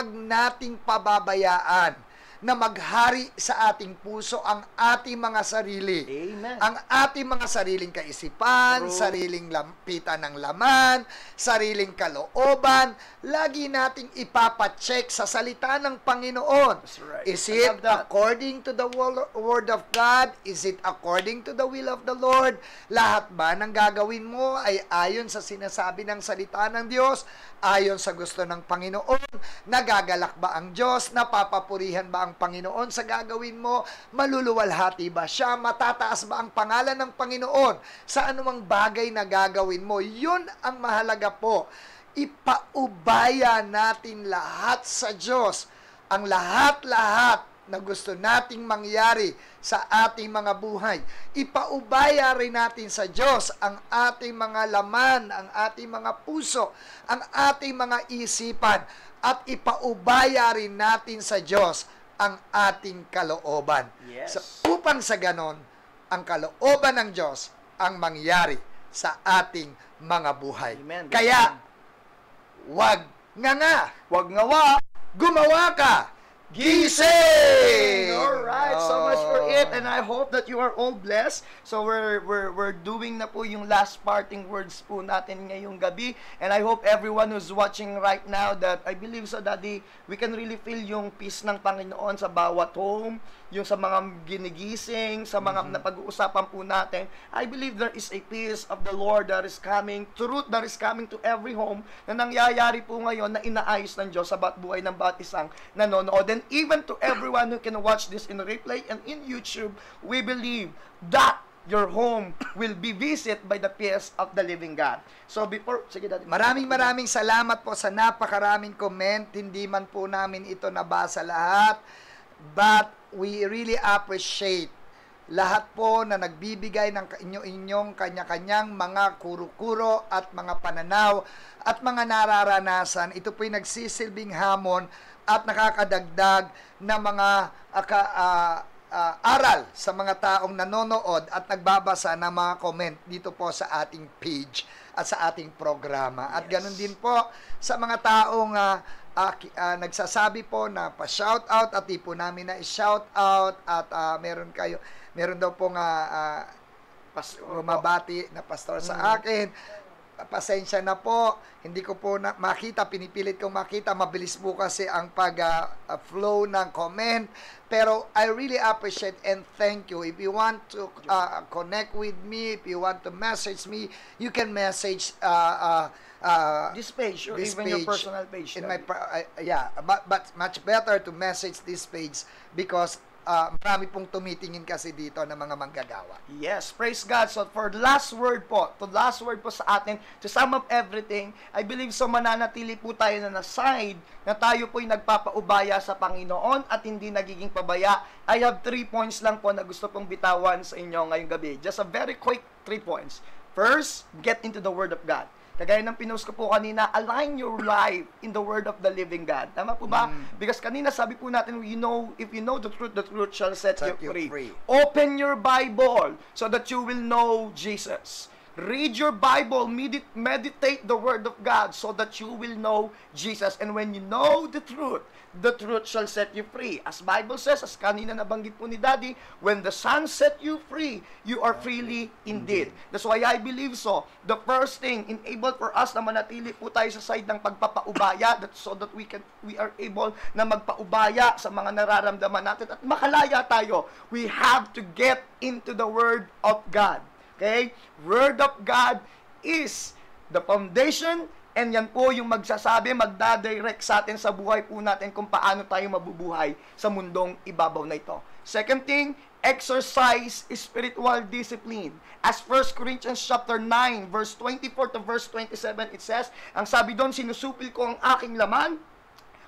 nating pababayaan na maghari sa ating puso ang ating mga sarili. Amen. Ang ating mga sariling kaisipan, sariling lampitan ng laman, sariling kalooban, lagi nating ipapacheck sa salita ng Panginoon. Right. Is it according to the Word of God? Is it according to the will of the Lord? Lahat ba ng gagawin mo ay ayon sa sinasabi ng salita ng Diyos? Ayon sa gusto ng Panginoon? Nagagalak ba ang Diyos? Napapapurihan ba ang Panginoon sa gagawin mo? Maluluwalhati ba siya? Matataas ba ang pangalan ng Panginoon sa anumang bagay na gagawin mo? Yun ang mahalaga po. Ipaubaya natin lahat sa Diyos. Ang lahat-lahat na gusto nating mangyari sa ating mga buhay. Ipaubaya rin natin sa Diyos ang ating mga laman, ang ating mga puso, ang ating mga isipan, at ipaubaya rin natin sa Diyos ang ating kalooban. Yes. So, upang sa ganon, ang kalooban ng Diyos ang mangyari sa ating mga buhay. Amen. Kaya, wag ngawa, gumawa ka. Gising! Alright, so much for it, and I hope that you are all blessed. So we're doing na po yung last parting words po natin ngayong gabi, and I hope everyone who's watching right now that I believe so, Daddy, we can really feel yung peace ng Panginoon sa bawat home, yung sa mga ginigising, sa mga napag-uusapan po natin. I believe there is a peace of the Lord that is coming, truth that is coming to every home na nangyayari po ngayon na inaayos ng Diyos sa bawat buhay ng bawat isang nanonood. And even to everyone who can watch this in replay and in YouTube, we believe that your home will be visited by the peace of the living God. So before, sige Daddy. Maraming salamat po sa napakaraming comment. Hindi man po namin ito nabasa lahat, but we really appreciate lahat po na nagbibigay ng inyong kanya-kanyang mga kuro-kuro at mga pananaw at mga nararanasan. Ito po'y nagsisilbing hamon at nakakadagdag na mga aral sa mga taong nanonood at nagbabasa ng mga comment dito po sa ating page at sa ating programa. At ganun din po sa mga taong nagsasabi po na pa-shoutout at di po namin na i-shoutout at meron daw pong mabati na pastor sa akin. Pasensya na po, hindi ko po makita, pinipilit kong makita, mabilis po kasi ang pag-flow ng comment, pero I really appreciate and thank you. If you want to connect with me, if you want to message me, you can message this page or even your personal page. In my but much better to message this page because marami pong tumitingin kasi dito ng mga manggagawa. Yes, praise God. So for last word po sa atin, to sum up everything, I believe so mananatili po tayo na side na tayo po'y nagpapaubaya sa Panginoon at hindi nagiging pabaya. I have 3 points lang po na gusto pong bitawan sa inyo ngayong gabi. Just a very quick 3 points. First, get into the Word of God. Kagaya ng pinost ko po kanina, align your life in the Word of the living God. Tama po ba? Because kanina sabi po natin, if you know the truth shall set you free. Open your Bible so that you will know Jesus. Read your Bible, meditate the Word of God so that you will know Jesus. And when you know the truth shall set you free. As Bible says, as kanina nabanggit po ni Daddy, when the Son set you free, you are freely indeed. That's why I believe so. The first thing, enable for us na manatili po tayo sa side ng pagpapaubaya so that we are able na magpaubaya sa mga nararamdaman natin at makalaya tayo. We have to get into the Word of God. Okay? Word of God is the foundation, and yan po yung magdadirect sa atin sa buhay po natin kung paano tayo mabubuhay sa mundong ibabaw na ito. Second thing, exercise spiritual discipline. As 1 Corinthians chapter 9, verse 24 to verse 27, it says, ang sabi doon, sinusupil ko ang aking laman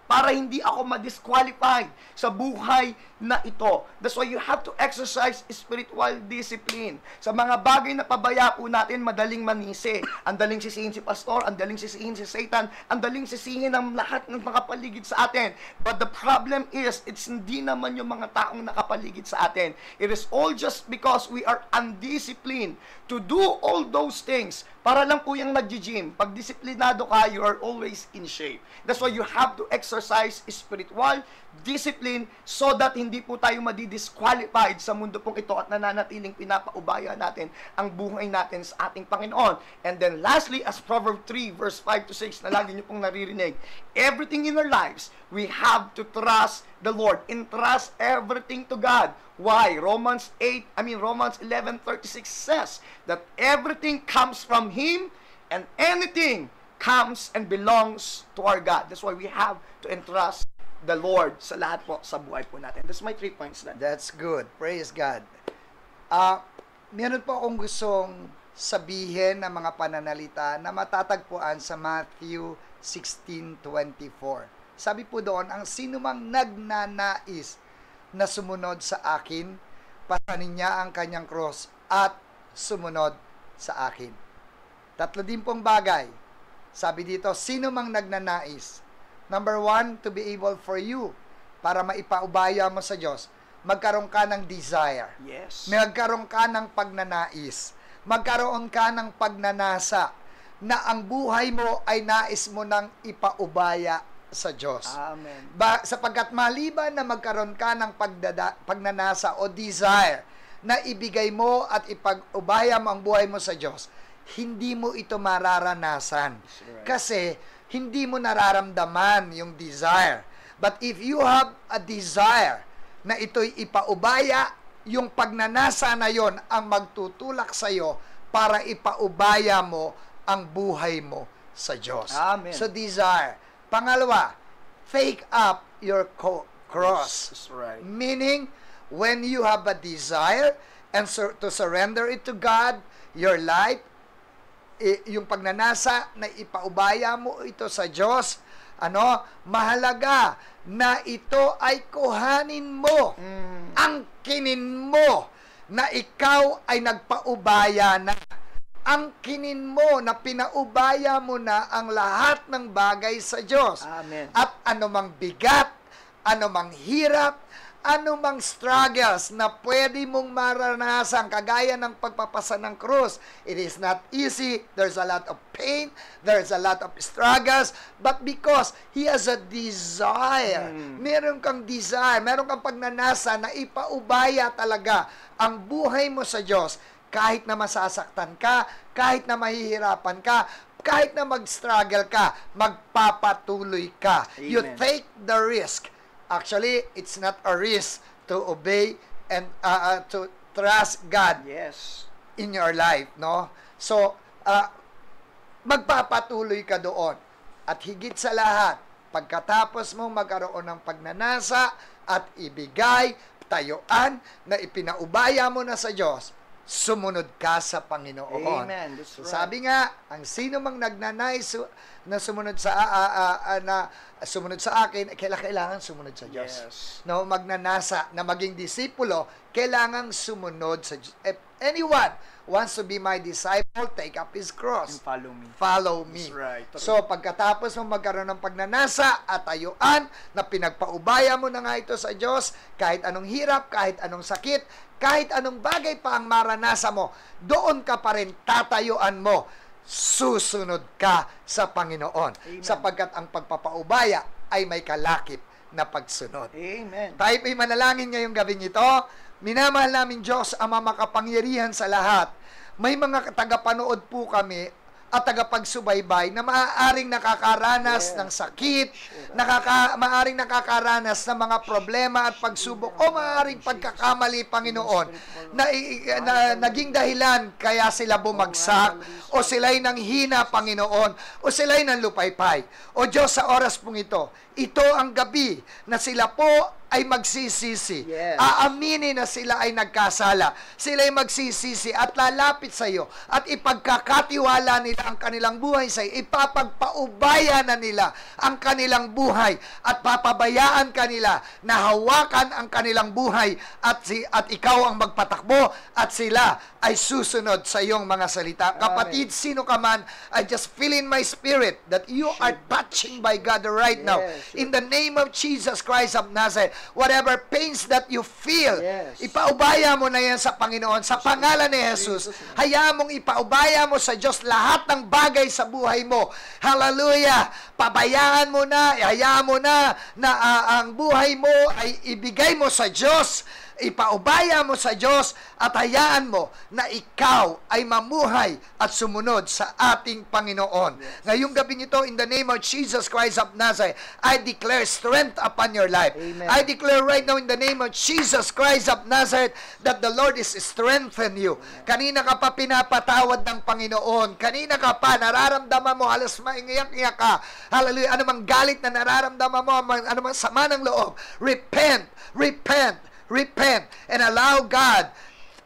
para hindi ako ma-disqualified sa buhay na ito. That's why you have to exercise spiritual discipline. Sa mga bagay na pabaya po natin, madaling manisi. Ang daling sisihin si pastor, ang daling sisihin si Satan, ang daling sisihin ng lahat ng nakapaligid sa atin. But the problem is, it's hindi naman yung mga taong nakapaligid sa atin. It is all just because we are undisciplined to do all those things. Para lang po yung nag-gym. Pag disiplinado ka, you are always in shape. That's why you have to exercise spiritual discipline so that hindi po tayo madi-disqualified sa mundo pong ito at nananatiling pinapaubaya natin ang buhay natin sa ating Panginoon. And then lastly, as Proverbs 3 verse 5 to 6 na lagi niyo pong naririnig, everything in our lives, we have to trust the Lord. Entrust everything to God. Why? Romans 11:36 says that everything comes from Him and anything comes and belongs to our God. That's why we have to entrust the Lord sa lahat po sa buhay po natin. That's my 3 points then. That's good. Praise God. Meron po akong gustong sabihin ng mga pananalita na matatagpuan sa Matthew 16:24. Sabi po doon, ang sinumang nagnanais na sumunod sa akin, pasanin niya ang kanyang cross at sumunod sa akin. Tatlo din pong bagay. Sabi dito, sino mang nagnanais. Number 1, to be able for you, para maipaubaya mo sa Diyos, magkaroon ka ng desire. Yes. Magkaroon ka ng pagnanais. Magkaroon ka ng pagnanasa na ang buhay mo ay nais mo nang ipaubaya sa Diyos. Amen. Sapagkat maliban na magkaroon ka ng pagnanasa o desire na ibigay mo at ipag-ubaya mo ang buhay mo sa Diyos, hindi mo ito mararanasan. Right. Kasi hindi mo nararamdaman yung desire. But if you have a desire na ito'y ipaubaya, yung pagnanasa na yon ang magtutulak sa iyo para ipaubaya mo ang buhay mo sa Diyos. Amen. So desire. Pangalawa, take up your cross. That's right. Meaning, when you have a desire and to surrender it to God, your life, yung pagnanasa na ipaubaya mo ito sa Diyos, mahalaga na ito ay kuhanin mo, angkinin mo, na ikaw ay nagpaubaya na. Angkinin mo na pinaubaya mo na ang lahat ng bagay sa Diyos. Amen. At anumang bigat, anumang hirap, anumang struggles na pwede mong maranasan, kagaya ng pagpapasa ng krus. It is not easy. There's a lot of pain. There's a lot of struggles. But because He has a desire, meron kang desire, meron kang pagnanasa na ipaubaya talaga ang buhay mo sa Diyos. Kahit na masasaktan ka, kahit na mahihirapan ka, kahit na mag-struggle ka, magpapatuloy ka. Amen. You take the risk. Actually, it's not a risk to obey and to trust God in your life, no? So, magpapatuloy ka doon. At higit sa lahat, pagkatapos mo magkaroon ng pagnanasa at ibigay, tayuan, na ipinaubaya mo na sa Diyos, sumunod ka sa Panginoon. Amen. That's right. Sabi nga, ang sino mang nagnanais na sumunod sa sumunod sa akin, kailangan sumunod sa Diyos. Yes. No, magnanasa na maging disipulo, kailangan sumunod sa Diyos. If anyone wants to be my disciple, take up his cross. And follow me. Follow me. That's right. So, pagkatapos mo magkaroon ng pagnanasa at tayuan na pinagpaubaya mo na nga ito sa Diyos, kahit anong hirap, kahit anong sakit, kahit anong bagay pa ang maranasa mo, doon ka pa rin tatayuan mo. Susunod ka sa Panginoon. Amen. Sapagkat ang pagpapaubaya ay may kalakip na pagsunod. Amen. Tayo po'y manalangin ngayong gabing ito. Minamahal namin Diyos, Ama makapangyarihan sa lahat. May mga tagapanood po kami at tagapagsubaybay na maaaring nakakaranas ng sakit, maaaring nakakaranas ng mga problema at pagsubok, o maaaring pagkakamali, Panginoon, na naging dahilan kaya sila bumagsak, o sila'y nanghina, Panginoon, o sila'y nanlupaypay. O Diyos, sa oras pong ito ang gabi na sila po ay magsisisi. Aaminin na sila ay nagkasala. Sila ay magsisisi at lalapit sa iyo at ipagkakatiwala nila ang kanilang buhay sa iyo. Ipapagpaubaya na nila ang kanilang buhay at papabayaan kanila na hawakan ang kanilang buhay at ikaw ang magpatakbo at sila ay susunod sa iyong mga salita. Kapatid, sino ka man, I just feel in my spirit that you are touching by God right now. In the name of Jesus Christ of Nazareth, whatever pains that you feel, ipaubaya mo na yan sa Panginoon. Sa pangalan ni Jesus, hayaan mong ipaubaya mo sa Diyos lahat ng bagay sa buhay mo. Hallelujah! Pabayaan mo na, hayaan mo na ang buhay mo ay ibigay mo sa Diyos. Ipaubaya mo sa Diyos at hayaan mo na ikaw ay mamuhay at sumunod sa ating Panginoon. Ngayong gabi nito, in the name of Jesus Christ of Nazareth, I declare strength upon your life. Amen. I declare right now in the name of Jesus Christ of Nazareth that the Lord is strengthen you. Kanina ka pa pinapatawad ng Panginoon. Kanina ka pa nararamdaman mo, halos maiiyak-iyak ka. Hallelujah. Anumang galit na nararamdaman mo, anumang sama ng loob, repent and allow God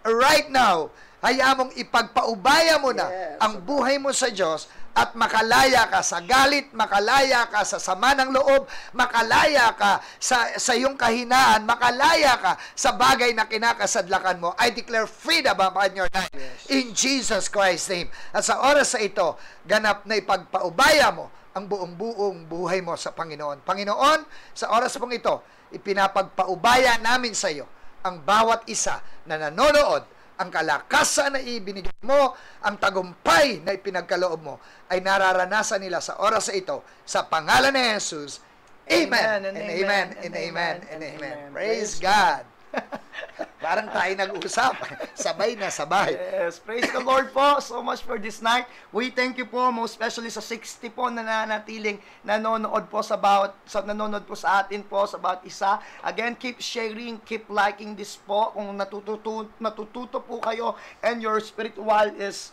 right now, hayaan mong ipagpaubaya mo na ang buhay mo sa Diyos at makalaya ka sa galit, makalaya ka sa sama ng loob, makalaya ka sa iyong kahinaan, makalaya ka sa bagay na kinakasadlakan mo. I declare freedom upon your life in Jesus Christ's name. At sa oras sa ito, ganap na ipagpaubaya mo ang buong buhay mo sa Panginoon. Panginoon, sa oras pong ito, ipinapagpaubaya namin sa iyo ang bawat isa na nanonood. Ang kalakasan na ibinigay mo, ang tagumpay na ipinagkaloob mo, ay nararanasan nila sa oras na ito. Sa pangalan ni Jesus, Amen and Amen and Amen and Amen. Praise God. Parang tayo nag-usap. Sabay na sabay. Yes, praise the Lord po so much for this night. We thank you po, most especially sa 60 po na nanatiling nanonood po nanonood po sa atin po sa bawat isa. Again, keep sharing, keep liking this po. Kung natututo po kayo and your spiritual is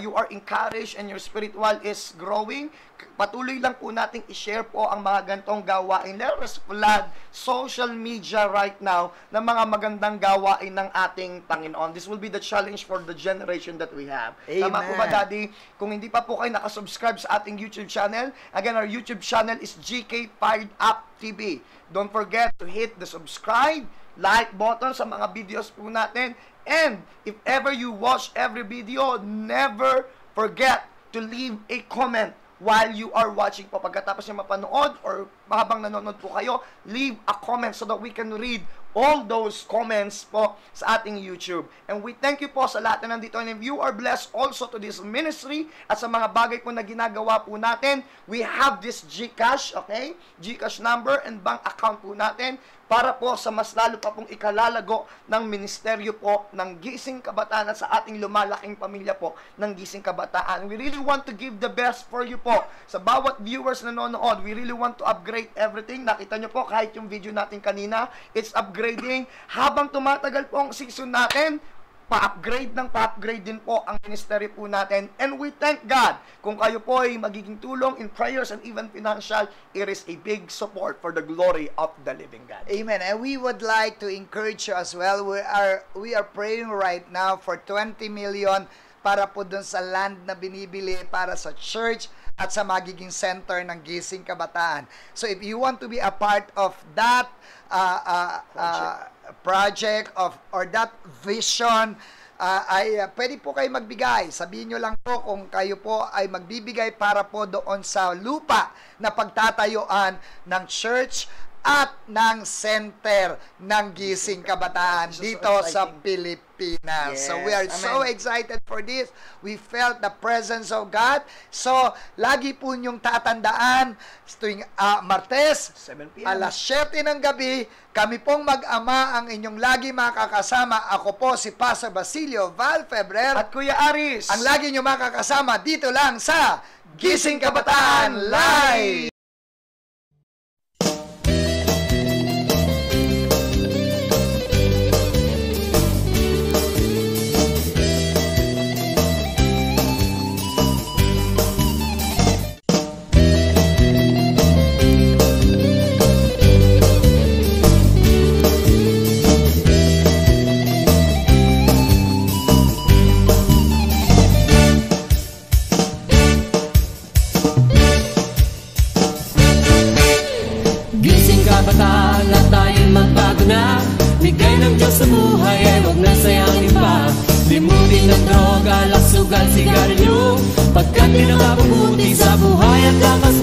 you are encouraged and your spiritual is growing, patuloy lang po nating i-share po ang mga gantong gawain. Let us flood social media right now ng mga magandang gawain ng ating Panginoon. This will be the challenge for the generation that we have. Amen. Tama po ba, Daddy? Kung hindi pa po kayo nakasubscribe sa ating YouTube channel, again, our YouTube channel is GK Fired Up TV. Don't forget to hit the subscribe, like button sa mga videos po natin, And if ever you watch every video, never forget to leave a comment while you are watching po. Pagkatapos nyo mapanood or habang nanonood po kayo, leave a comment so that we can read all those comments po sa ating YouTube. And we thank you po sa lahat na nandito. And if you are blessed also to this ministry at sa mga bagay po na ginagawa po natin, we have this GCash, okay? GCash number and bank account po natin para po sa mas lalo pa pong ikalalago ng ministeryo po ng Gising Kabataan at sa ating lumalaking pamilya po ng Gising Kabataan. We really want to give the best for you po. Sa bawat viewers na nanonood, we really want to upgrade everything. Nakita nyo po kahit yung video natin kanina, it's upgrading. Habang tumatagal po ang season natin, pa-upgrade ng pa-upgrade din po ang ministeryo po natin. And we thank God kung kayo po ay magiging tulong in prayers and even financial, it is a big support for the glory of the living God. Amen. And we would like to encourage you as well. We are praying right now for 20 million para po dun sa land na binibili para sa church at sa magiging center ng Gising Kabataan. So if you want to be a part of that project or that vision, pwede po kayo magbigay. Sabihin nyo lang po kung kayo po ay magbibigay para po doon sa lupa na pagtatayuan ng church at ng center ng Gising Kabataan dito sa Pilipinas. Yes. So we are so excited for this. We felt the presence of God. So lagi po nyong tatandaan tuwing Martes, 7 p.m. alas 7 ng gabi, kami pong mag-ama ang inyong lagi makakasama. Ako po si Pastor Basilio Val Febrer at Kuya Aris. Ang lagi nyo makakasama dito lang sa Gising Kabataan Live! Kabataan na tayo'y magbago na. Bigay ng Diyos sa buhay ay huwag na sayangin pa. Limutin ng droga, laksugan, sigarilyo, pagkat pinakabubuti sa buhay at lakas